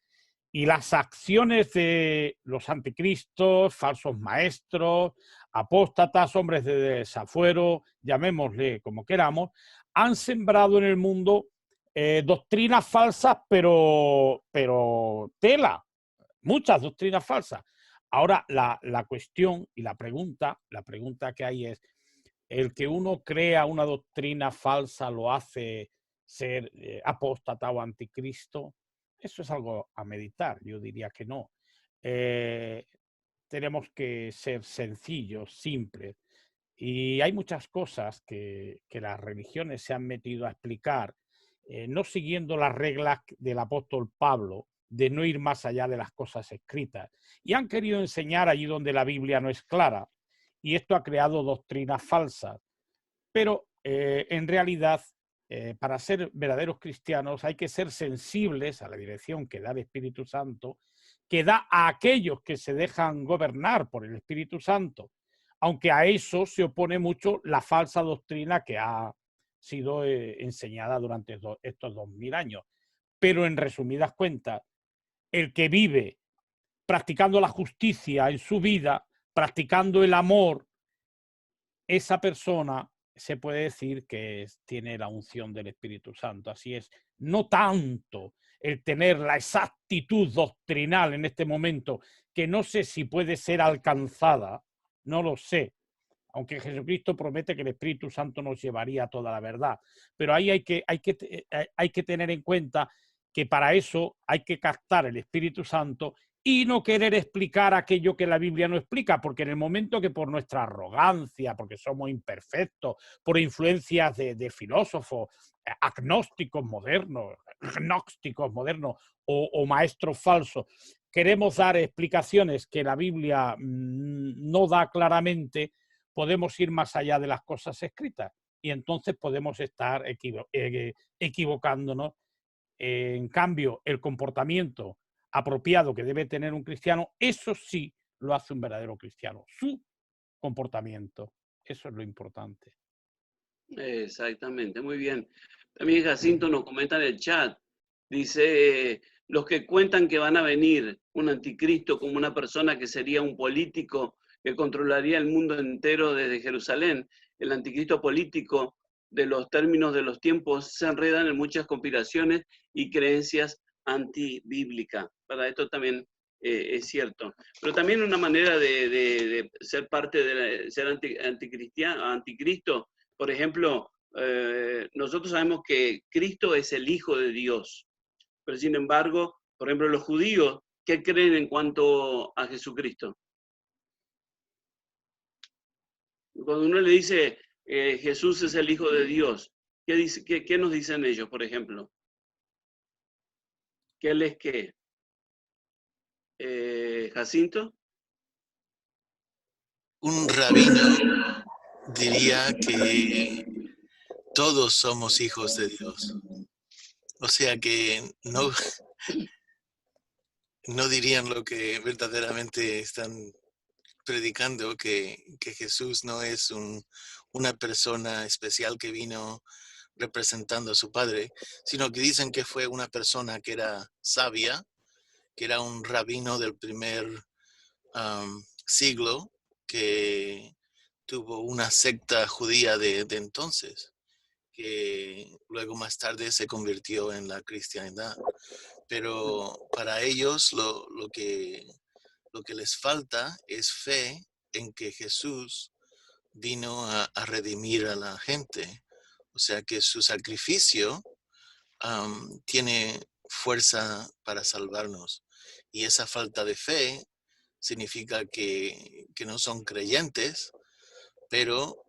y las acciones de los anticristos, falsos maestros, apóstatas, hombres de desafuero, llamémosle como queramos, han sembrado en el mundo doctrinas falsas, pero tela, muchas doctrinas falsas. Ahora, la cuestión y la pregunta que hay es, ¿el que uno crea una doctrina falsa lo hace ser apóstata o anticristo? Eso es algo a meditar, yo diría que no. Tenemos que ser sencillos, simples. Y hay muchas cosas que las religiones se han metido a explicar, no siguiendo las reglas del apóstol Pablo, de no ir más allá de las cosas escritas. Y han querido enseñar allí donde la Biblia no es clara. Y esto ha creado doctrinas falsas. Pero en realidad, para ser verdaderos cristianos hay que ser sensibles a la dirección que da el Espíritu Santo, que da a aquellos que se dejan gobernar por el Espíritu Santo, aunque a eso se opone mucho la falsa doctrina que ha sido enseñada durante estos 2000 años. Pero en resumidas cuentas, el que vive practicando la justicia en su vida, practicando el amor, esa persona se puede decir que tiene la unción del Espíritu Santo. Así es, no tanto el tener la exactitud doctrinal en este momento, que no sé si puede ser alcanzada, no lo sé, aunque Jesucristo promete que el Espíritu Santo nos llevaría a toda la verdad. Pero ahí hay que tener en cuenta que para eso hay que captar el Espíritu Santo y no querer explicar aquello que la Biblia no explica, porque en el momento que por nuestra arrogancia, porque somos imperfectos, por influencias de filósofos, agnósticos modernos, gnósticos modernos o maestros falsos, queremos dar explicaciones que la Biblia no da claramente, podemos ir más allá de las cosas escritas y entonces podemos estar equivocándonos. En cambio, el comportamiento apropiado que debe tener un cristiano, eso sí lo hace un verdadero cristiano, su comportamiento. Eso es lo importante. Exactamente, muy bien. También Jacinto nos comenta en el chat, dice, los que cuentan que van a venir un anticristo como una persona que sería un político que controlaría el mundo entero desde Jerusalén, el anticristo político de los términos de los tiempos se enredan en muchas conspiraciones y creencias antibíblicas. Para esto también es cierto. Pero también una manera de ser parte de ser anticristo, por ejemplo, nosotros sabemos que Cristo es el Hijo de Dios, pero sin embargo, por ejemplo, los judíos, ¿qué creen en cuanto a Jesucristo? Cuando uno le dice Jesús es el Hijo de Dios, ¿qué nos dicen ellos, por ejemplo? ¿Qué les qué? ¿Jacinto? Un rabino diría que todos somos hijos de Dios. O sea que no dirían lo que verdaderamente están predicando, que Jesús no es una persona especial que vino representando a su padre, sino que dicen que fue una persona que era sabia, que era un rabino del primer siglo, que tuvo una secta judía de entonces, que luego más tarde se convirtió en la cristianidad. Pero para ellos lo que les falta es fe en que Jesús vino a redimir a la gente. O sea que su sacrificio tiene fuerza para salvarnos. Y esa falta de fe significa que no son creyentes, pero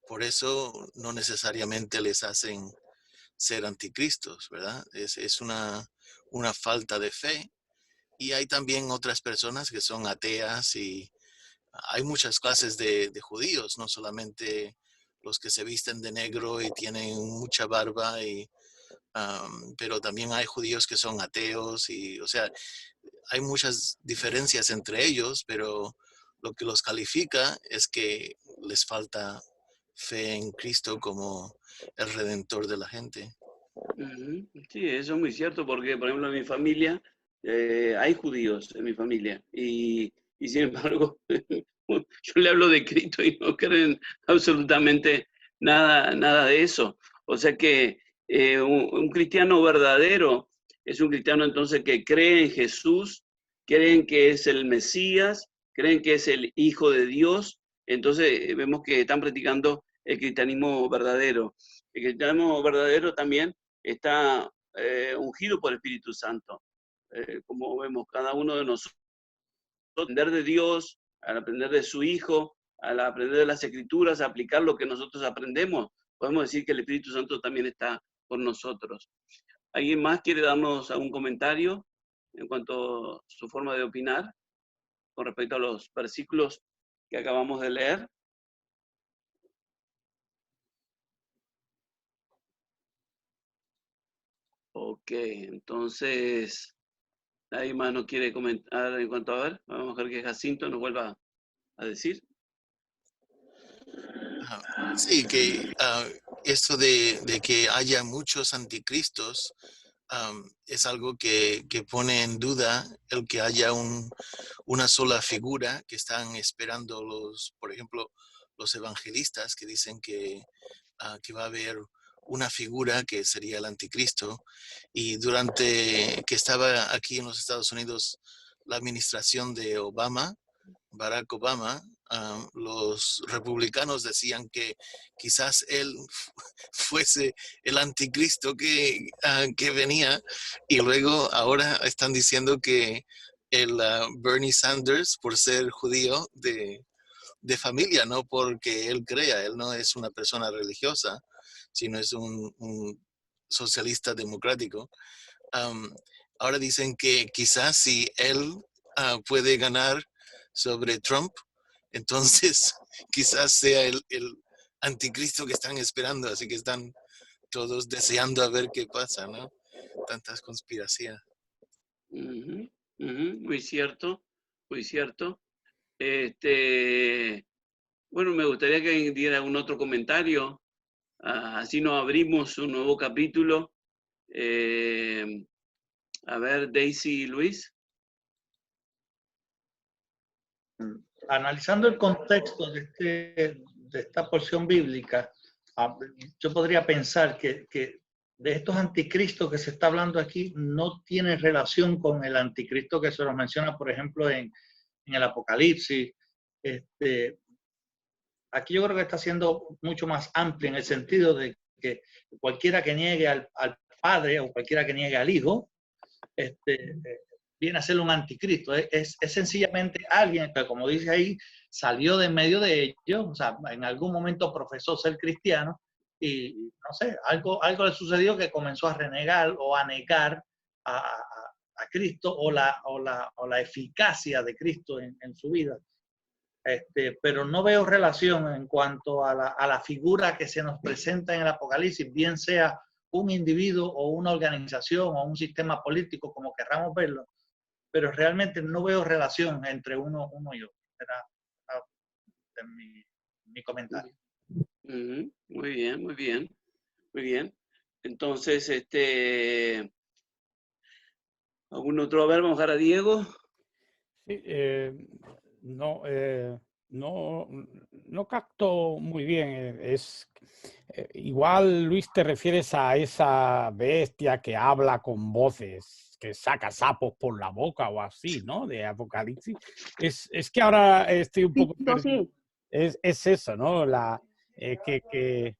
por eso no necesariamente les hacen ser anticristos, ¿verdad? Es una falta de fe. Y hay también otras personas que son ateas y hay muchas clases de judíos, no solamente los que se visten de negro y tienen mucha barba, pero también hay judíos que son ateos y, o sea, hay muchas diferencias entre ellos, pero lo que los califica es que les falta fe en Cristo como el redentor de la gente. Sí, eso es muy cierto porque, por ejemplo, en mi familia hay judíos en mi familia y sin embargo yo le hablo de Cristo y no creen absolutamente nada de eso. O sea que un cristiano verdadero es un cristiano entonces que cree en Jesús, creen que es el Mesías, creen que es el Hijo de Dios. Entonces vemos que están practicando el cristianismo verdadero. El cristianismo verdadero también está ungido por el Espíritu Santo. Como vemos, cada uno de nosotros, aprender de Dios, al aprender de su Hijo, al aprender de las Escrituras, aplicar lo que nosotros aprendemos, podemos decir que el Espíritu Santo también está con nosotros. ¿Alguien más quiere darnos algún comentario en cuanto a su forma de opinar con respecto a los versículos que acabamos de leer? Ok, entonces, ¿nadie más nos quiere comentar en cuanto a ver? Vamos a ver que Jacinto nos vuelva a decir. Sí, que esto de que haya muchos anticristos es algo que pone en duda el que haya una sola figura que están esperando por ejemplo, los evangelistas que dicen que va a haber una figura que sería el anticristo. Y durante que estaba aquí en los Estados Unidos la administración de Barack Obama, los republicanos decían que quizás él fuese el anticristo que venía, y luego ahora están diciendo que el Bernie Sanders, por ser judío de familia, no porque él crea, él no es una persona religiosa, sino es un socialista democrático. Ahora dicen que quizás si él puede ganar sobre Trump, entonces quizás sea el anticristo que están esperando, así que están todos deseando a ver qué pasa, ¿no? Tantas conspiraciones. Muy cierto, muy cierto. Bueno, me gustaría que diera un otro comentario, así nos abrimos un nuevo capítulo. A ver, Daisy y Luis. Analizando el contexto de esta porción bíblica, yo podría pensar que de estos anticristos que se está hablando aquí no tiene relación con el anticristo que se nos menciona, por ejemplo, en el Apocalipsis. Aquí yo creo que está siendo mucho más amplio en el sentido de que cualquiera que niegue al Padre o cualquiera que niegue al Hijo, viene a ser un anticristo. Es sencillamente alguien que, como dice ahí, salió de en medio de ellos, o sea, en algún momento profesó ser cristiano y, no sé, algo le sucedió que comenzó a renegar o a negar a Cristo o la eficacia de Cristo en su vida. Pero no veo relación en cuanto a la figura que se nos presenta en el Apocalipsis, bien sea un individuo o una organización o un sistema político, como querramos verlo, pero realmente no veo relación entre uno y otro. Era mi comentario. Muy bien, muy bien, muy bien. Entonces, ¿algún otro? A ver, vamos a dejar a Diego. Sí, no capto muy bien. Igual, Luis, te refieres a esa bestia que habla con voces, que saca sapos por la boca o así, ¿no? De Apocalipsis. Es que ahora estoy un poco perdido. Sí. Es eso, ¿no? Que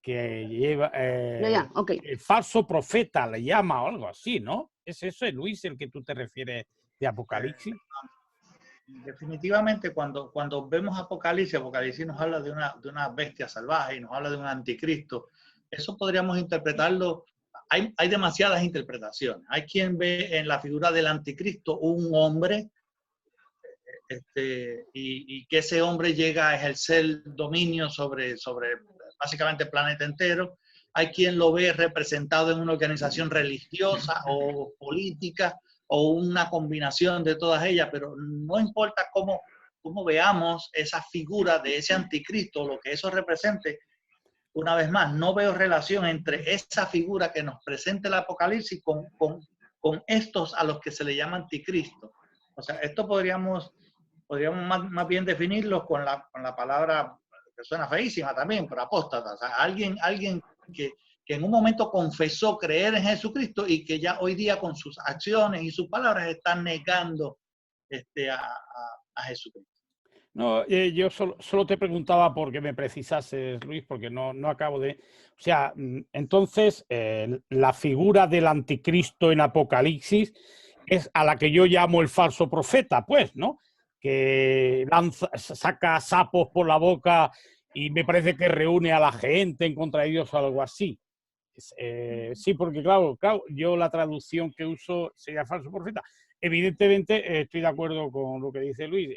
lleva Ya, ok. el falso profeta le llama o algo así, ¿no? ¿Es eso, Luis, el que tú te refieres de Apocalipsis? Definitivamente, cuando vemos Apocalipsis nos habla de una bestia salvaje y nos habla de un anticristo. Eso podríamos interpretarlo. Hay demasiadas interpretaciones. Hay quien ve en la figura del anticristo un hombre y que ese hombre llega a ejercer dominio sobre básicamente el planeta entero. Hay quien lo ve representado en una organización religiosa o política o una combinación de todas ellas, pero no importa cómo veamos esa figura de ese anticristo, lo que eso represente. Una vez más, no veo relación entre esa figura que nos presenta el Apocalipsis con estos a los que se le llama anticristo. O sea, esto podríamos más bien definirlo con la palabra que suena feísima también, pero apóstata. O sea, alguien que en un momento confesó creer en Jesucristo y que ya hoy día con sus acciones y sus palabras están negando a Jesucristo. No, yo solo te preguntaba porque me precisases, Luis, porque no acabo de... O sea, entonces, la figura del anticristo en Apocalipsis es a la que yo llamo el falso profeta, pues, ¿no? Que saca sapos por la boca y me parece que reúne a la gente en contra de Dios o algo así. Sí, porque claro, yo la traducción que uso sería falso profeta. Evidentemente estoy de acuerdo con lo que dice Luis.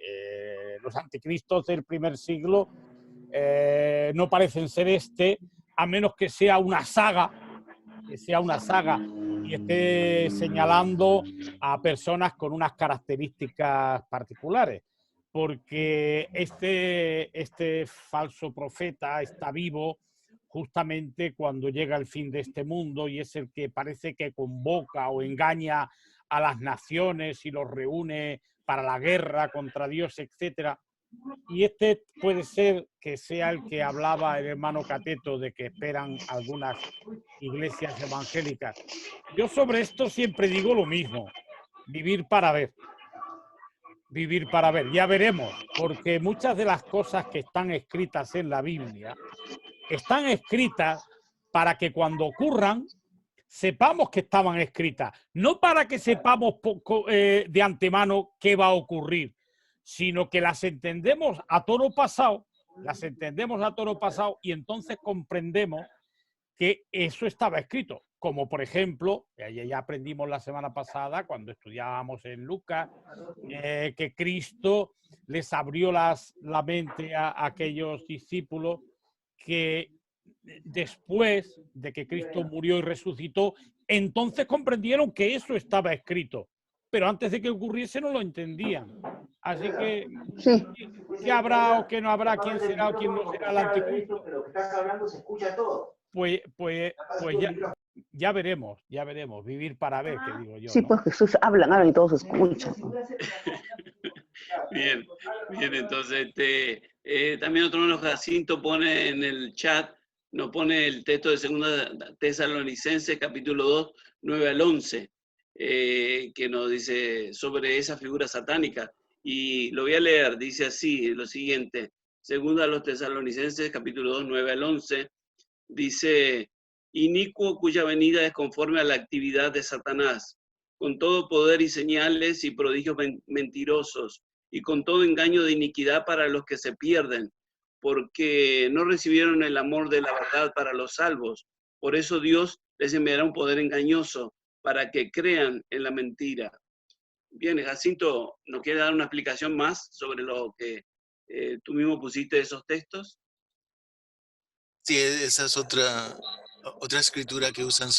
Los anticristos del primer siglo no parecen ser a menos que sea una saga y esté señalando a personas con unas características particulares. Porque este falso profeta está vivo justamente cuando llega el fin de este mundo y es el que parece que convoca o engaña a las naciones y los reúne para la guerra contra Dios, etcétera. Y este puede ser que sea el que hablaba el hermano Cateto de que esperan algunas iglesias evangélicas. Yo sobre esto siempre digo lo mismo, vivir para ver. Vivir para ver, ya veremos, porque muchas de las cosas que están escritas en la Biblia están escritas para que cuando ocurran sepamos que estaban escritas, no para que sepamos de antemano qué va a ocurrir, sino que las entendemos a toro pasado, y entonces comprendemos que eso estaba escrito. Como por ejemplo, ya aprendimos la semana pasada cuando estudiábamos en Lucas, que Cristo les abrió la mente a aquellos discípulos que después de que Cristo murió y resucitó, entonces comprendieron que eso estaba escrito, pero antes de que ocurriese no lo entendían. Así que, Sí. ¿qué habrá o qué no habrá? ¿Quién será o quién no será el anticristo? Pues ya veremos, vivir para ver, que digo yo, Sí, ¿no? pues Jesús hablan y todos escuchan. Bien, bien, entonces también otro de los Jacinto pone en el chat, nos pone el texto de 2 Tesalonicenses, capítulo 2, 9 al 11, que nos dice sobre esa figura satánica. Y lo voy a leer, dice así, lo siguiente, 2 Tesalonicenses, capítulo 2, 9 al 11, dice, inicuo cuya venida es conforme a la actividad de Satanás, con todo poder y señales y prodigios mentirosos, y con todo engaño de iniquidad para los que se pierden, porque no recibieron el amor de la verdad para los salvos. Por eso Dios les enviará un poder engañoso para que crean en la mentira. Bien, Jacinto, ¿nos quiere dar una explicación más sobre lo que tú mismo pusiste de esos textos? Sí, esa es otra escritura que usan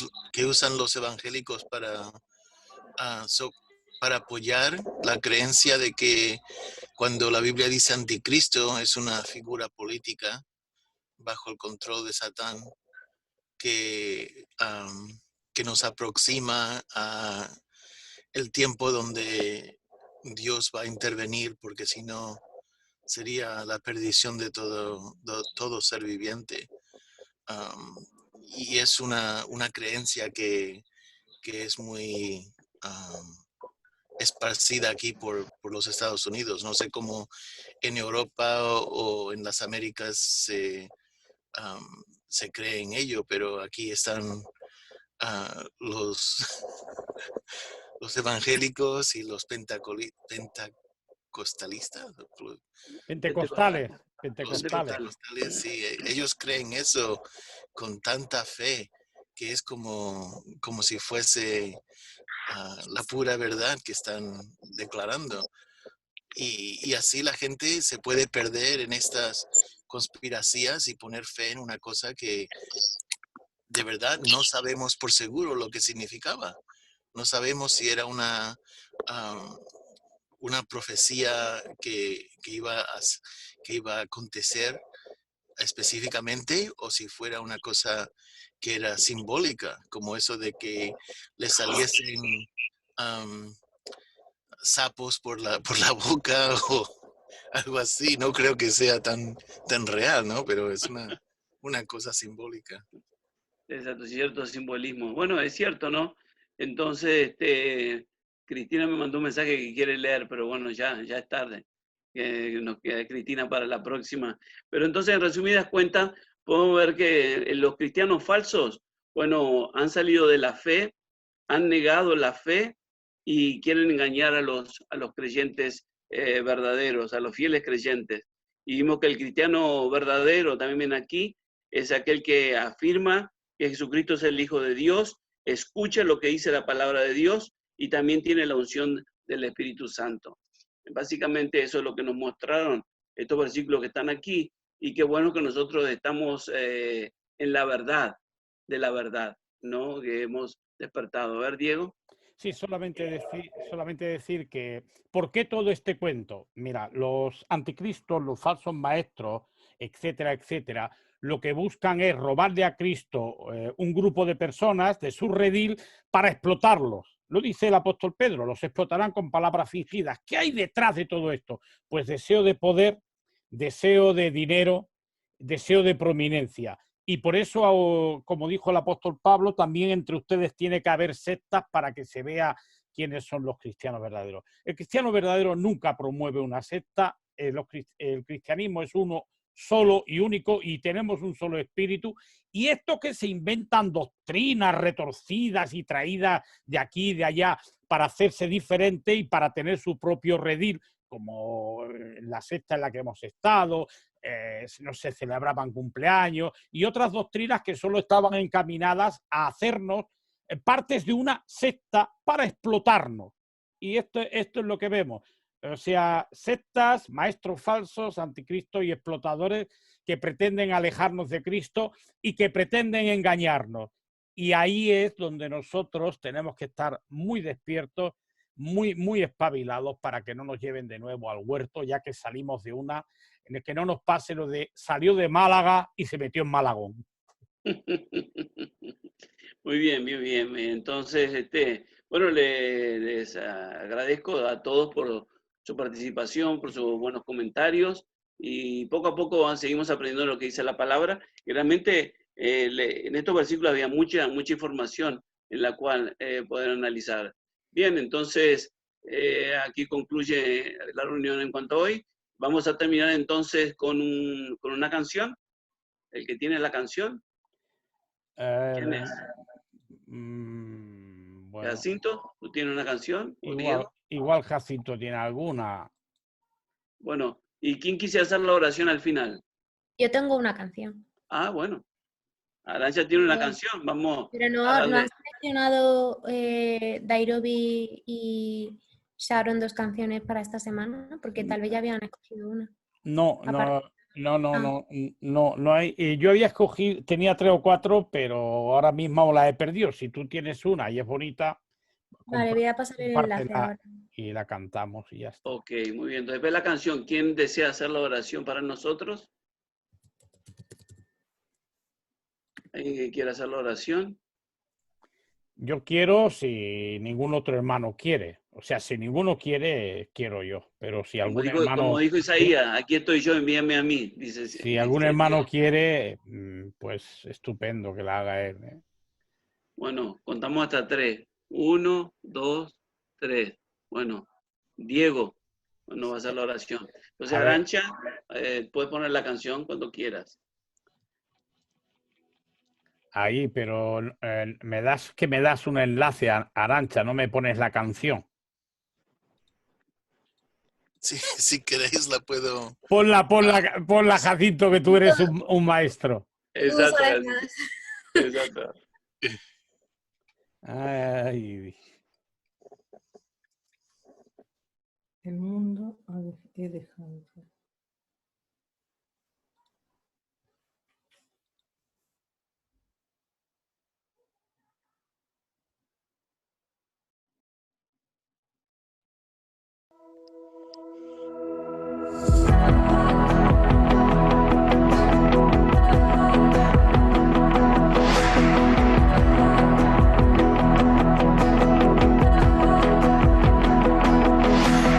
los evangélicos para apoyar la creencia de que cuando la Biblia dice anticristo es una figura política bajo el control de Satán que nos aproxima a el tiempo donde Dios va a intervenir, porque si no sería la perdición de todo ser viviente. Y es una creencia que es muy esparcida aquí por los Estados Unidos. No sé cómo en Europa o en las Américas se cree en ello, pero aquí están los evangélicos y los pentecostalistas. Pentecostales. Sí, ellos creen eso con tanta fe que es como si fuese la pura verdad que están declarando. Y así la gente se puede perder en estas conspiraciones y poner fe en una cosa que de verdad no sabemos por seguro lo que significaba. No sabemos si era una profecía que iba a acontecer específicamente o si fuera una cosa que era simbólica, como eso de que le saliesen sapos por la boca o algo así. No creo que sea tan real, ¿no? Pero es una cosa simbólica. Exacto, cierto simbolismo. Bueno, es cierto, ¿no? Entonces, Cristina me mandó un mensaje que quiere leer, pero bueno, ya es tarde. Nos queda Cristina para la próxima. Pero entonces, en resumidas cuentas, podemos ver que los cristianos falsos, bueno, han salido de la fe, han negado la fe y quieren engañar a los creyentes verdaderos, a los fieles creyentes. Y vimos que el cristiano verdadero, también ven aquí, es aquel que afirma que Jesucristo es el Hijo de Dios, escucha lo que dice la palabra de Dios y también tiene la unción del Espíritu Santo. Básicamente eso es lo que nos mostraron estos versículos que están aquí, y qué bueno que nosotros estamos en la verdad, de la verdad, ¿no? Que hemos despertado. A ver, Diego. Sí, solamente decir que, ¿por qué todo este cuento? Mira, los anticristos, los falsos maestros, etcétera, etcétera, lo que buscan es robarle a Cristo un grupo de personas de su redil para explotarlos. Lo dice el apóstol Pedro, los explotarán con palabras fingidas. ¿Qué hay detrás de todo esto? Pues deseo de poder, deseo de dinero, deseo de prominencia. Y por eso, como dijo el apóstol Pablo, también entre ustedes tiene que haber sectas para que se vea quiénes son los cristianos verdaderos. El cristiano verdadero nunca promueve una secta. El cristianismo es uno solo y único, y tenemos un solo espíritu. Y esto que se inventan doctrinas retorcidas y traídas de aquí y de allá para hacerse diferente y para tener su propio redil, como la secta en la que hemos estado, no se celebraban cumpleaños y otras doctrinas que solo estaban encaminadas a hacernos partes de una secta para explotarnos. Y esto es lo que vemos. O sea, sectas, maestros falsos, anticristos y explotadores que pretenden alejarnos de Cristo y que pretenden engañarnos. Y ahí es donde nosotros tenemos que estar muy despiertos, muy espabilados para que no nos lleven de nuevo al huerto, ya que salimos de una en el que no nos pase lo de salió de Málaga y se metió en Malagón. Muy bien, muy bien. Entonces, bueno, les agradezco a todos por su participación, por sus buenos comentarios, y poco a poco seguimos aprendiendo lo que dice la palabra. Y realmente en estos versículos había mucha información en la cual poder analizar. Bien, entonces aquí concluye la reunión en cuanto a hoy. Vamos a terminar entonces con una canción. El que tiene la canción. ¿Quién es? Bueno, Jacinto, ¿tú tienes una canción? Igual Jacinto tiene alguna. Bueno, ¿y quién quisiera hacer la oración al final? Yo tengo una canción. Ah, bueno. Arantxa tiene una canción, vamos. Pero no han seleccionado Dairobi y Sharon 2 canciones para esta semana, porque tal vez ya habían escogido una. No hay. Yo había escogido, tenía 3 o 4, pero ahora mismo la he perdido. Si tú tienes una y es bonita, vale, voy a pasar el enlace ahora. Y la cantamos y ya está. Ok, muy bien. Entonces ve la canción. ¿Quién desea hacer la oración para nosotros? ¿Alguien que quiera hacer la oración? Yo quiero si ningún otro hermano quiere. O sea, si ninguno quiere, quiero yo. Pero si algún hermano... Como dijo Isaías, aquí estoy yo, envíame a mí. Dice, si algún hermano quiere, pues estupendo que la haga él. Bueno, contamos hasta 3. 1, 2, 3. Bueno, Diego nos va a hacer la oración. Entonces, Arantxa, puedes poner la canción cuando quieras. Ahí, pero me das un enlace, Arantxa, no me pones la canción. Sí, si queréis la puedo... Ponla, Jacinto, que tú eres un maestro. Exacto. Exacto. Ay. El mundo he dejado.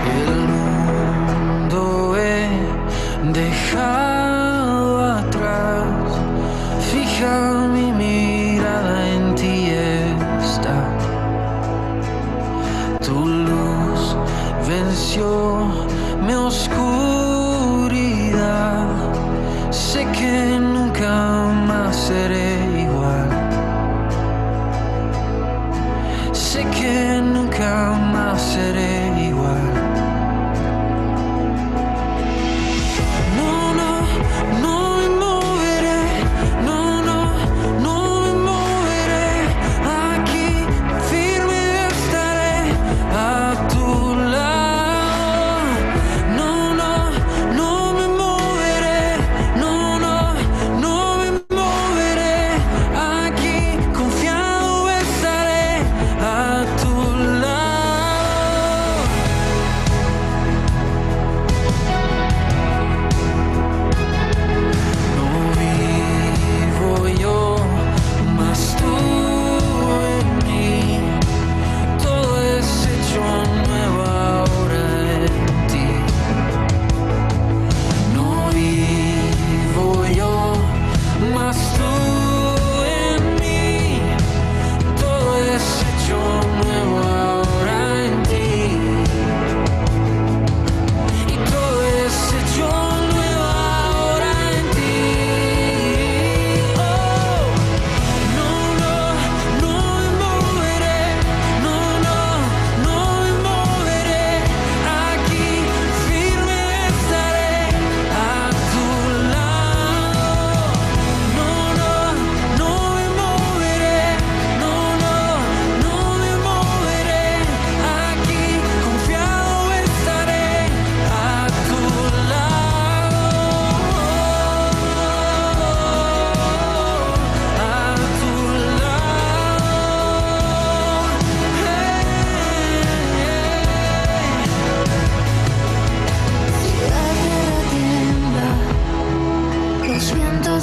El mundo he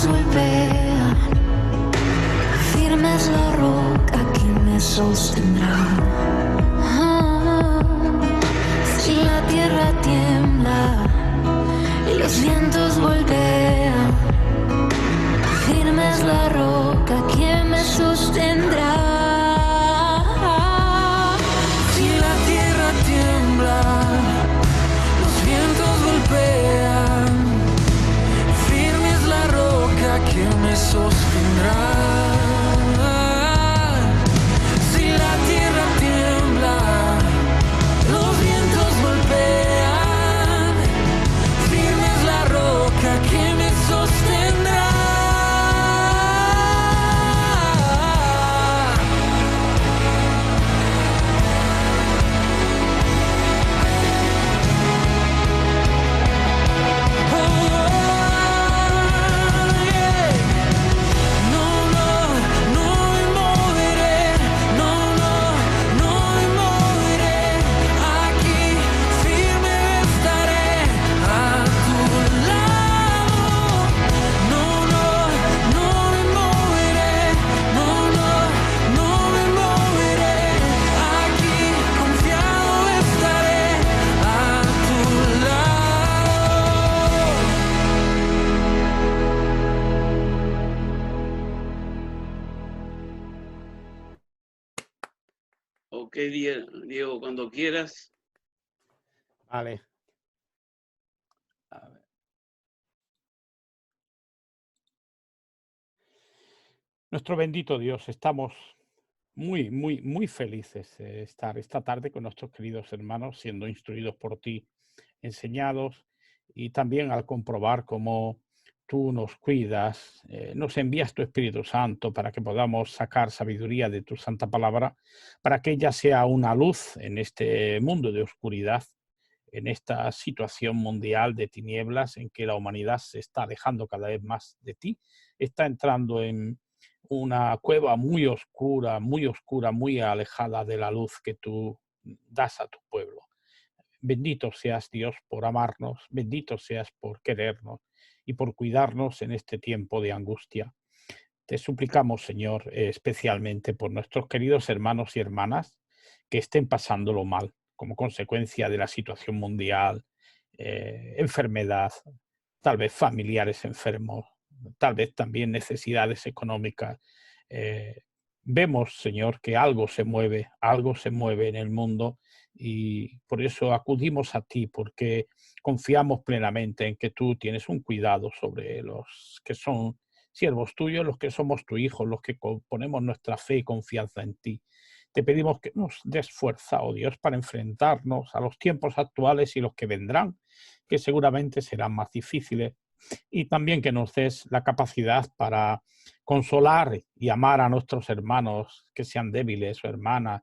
vientos golpean, firme es la roca que me sostendrá. Si la tierra tiembla y los vientos golpean, firme es la roca que me sostendrá. Si la tierra tiembla, los vientos golpean, firme es la roca que me sostendrá. Si la tierra tiembla, los vientos golpean, firme es la roca que me sostendrá. Ok, Diego, cuando quieras. Vale. A ver. Nuestro bendito Dios, estamos muy felices de estar esta tarde con nuestros queridos hermanos, siendo instruidos por ti, enseñados, y también al comprobar cómo tú nos cuidas, nos envías tu Espíritu Santo para que podamos sacar sabiduría de tu santa palabra, para que ella sea una luz en este mundo de oscuridad, en esta situación mundial de tinieblas en que la humanidad se está alejando cada vez más de ti, está entrando en una cueva muy oscura, muy alejada de la luz que tú das a tu pueblo. Bendito seas, Dios, por amarnos, bendito seas por querernos y por cuidarnos en este tiempo de angustia. Te suplicamos, Señor, especialmente por nuestros queridos hermanos y hermanas que estén pasándolo mal como consecuencia de la situación mundial, enfermedad, tal vez familiares enfermos, tal vez también necesidades económicas. Vemos, Señor, que algo se mueve en el mundo, y por eso acudimos a ti, porque confiamos plenamente en que tú tienes un cuidado sobre los que son siervos tuyos, los que somos tu hijo, los que ponemos nuestra fe y confianza en ti. Te pedimos que nos des fuerza, oh Dios, para enfrentarnos a los tiempos actuales y los que vendrán, que seguramente serán más difíciles, y también que nos des la capacidad para consolar y amar a nuestros hermanos que sean débiles o hermanas,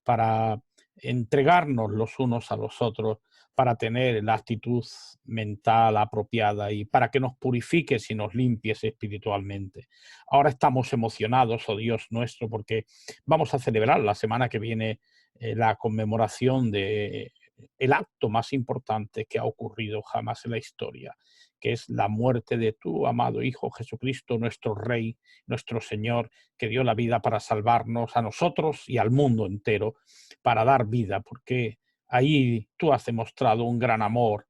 para entregarnos los unos a los otros, para tener la actitud mental apropiada y para que nos purifiques y nos limpies espiritualmente. Ahora estamos emocionados, oh Dios nuestro, porque vamos a celebrar la semana que viene la conmemoración de el acto más importante que ha ocurrido jamás en la historia, que es la muerte de tu amado Hijo Jesucristo, nuestro Rey, nuestro Señor, que dio la vida para salvarnos a nosotros y al mundo entero, para dar vida, porque ahí tú has demostrado un gran amor,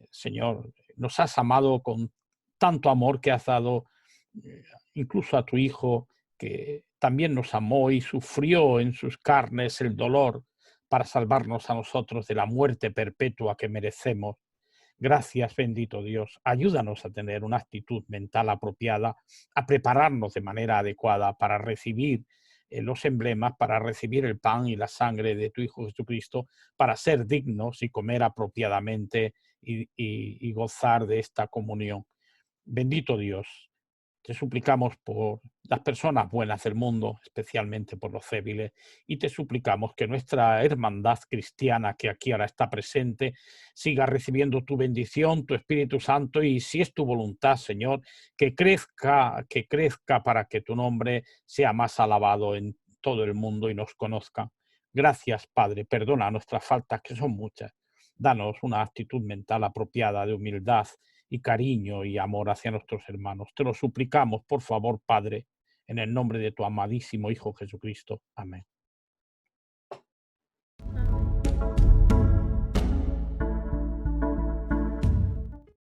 Señor. Nos has amado con tanto amor que has dado incluso a tu Hijo, que también nos amó y sufrió en sus carnes el dolor para salvarnos a nosotros de la muerte perpetua que merecemos. Gracias, bendito Dios. Ayúdanos a tener una actitud mental apropiada, a prepararnos de manera adecuada para recibir los emblemas, para recibir el pan y la sangre de tu Hijo Jesucristo, para ser dignos y comer apropiadamente y gozar de esta comunión. Bendito Dios. Te suplicamos por las personas buenas del mundo, especialmente por los débiles, y te suplicamos que nuestra hermandad cristiana que aquí ahora está presente siga recibiendo tu bendición, tu Espíritu Santo, y si es tu voluntad, Señor, que crezca para que tu nombre sea más alabado en todo el mundo y nos conozca. Gracias, Padre, perdona nuestras faltas, que son muchas. Danos una actitud mental apropiada de humildad y cariño y amor hacia nuestros hermanos. Te lo suplicamos, por favor, Padre, en el nombre de tu amadísimo Hijo Jesucristo. Amén.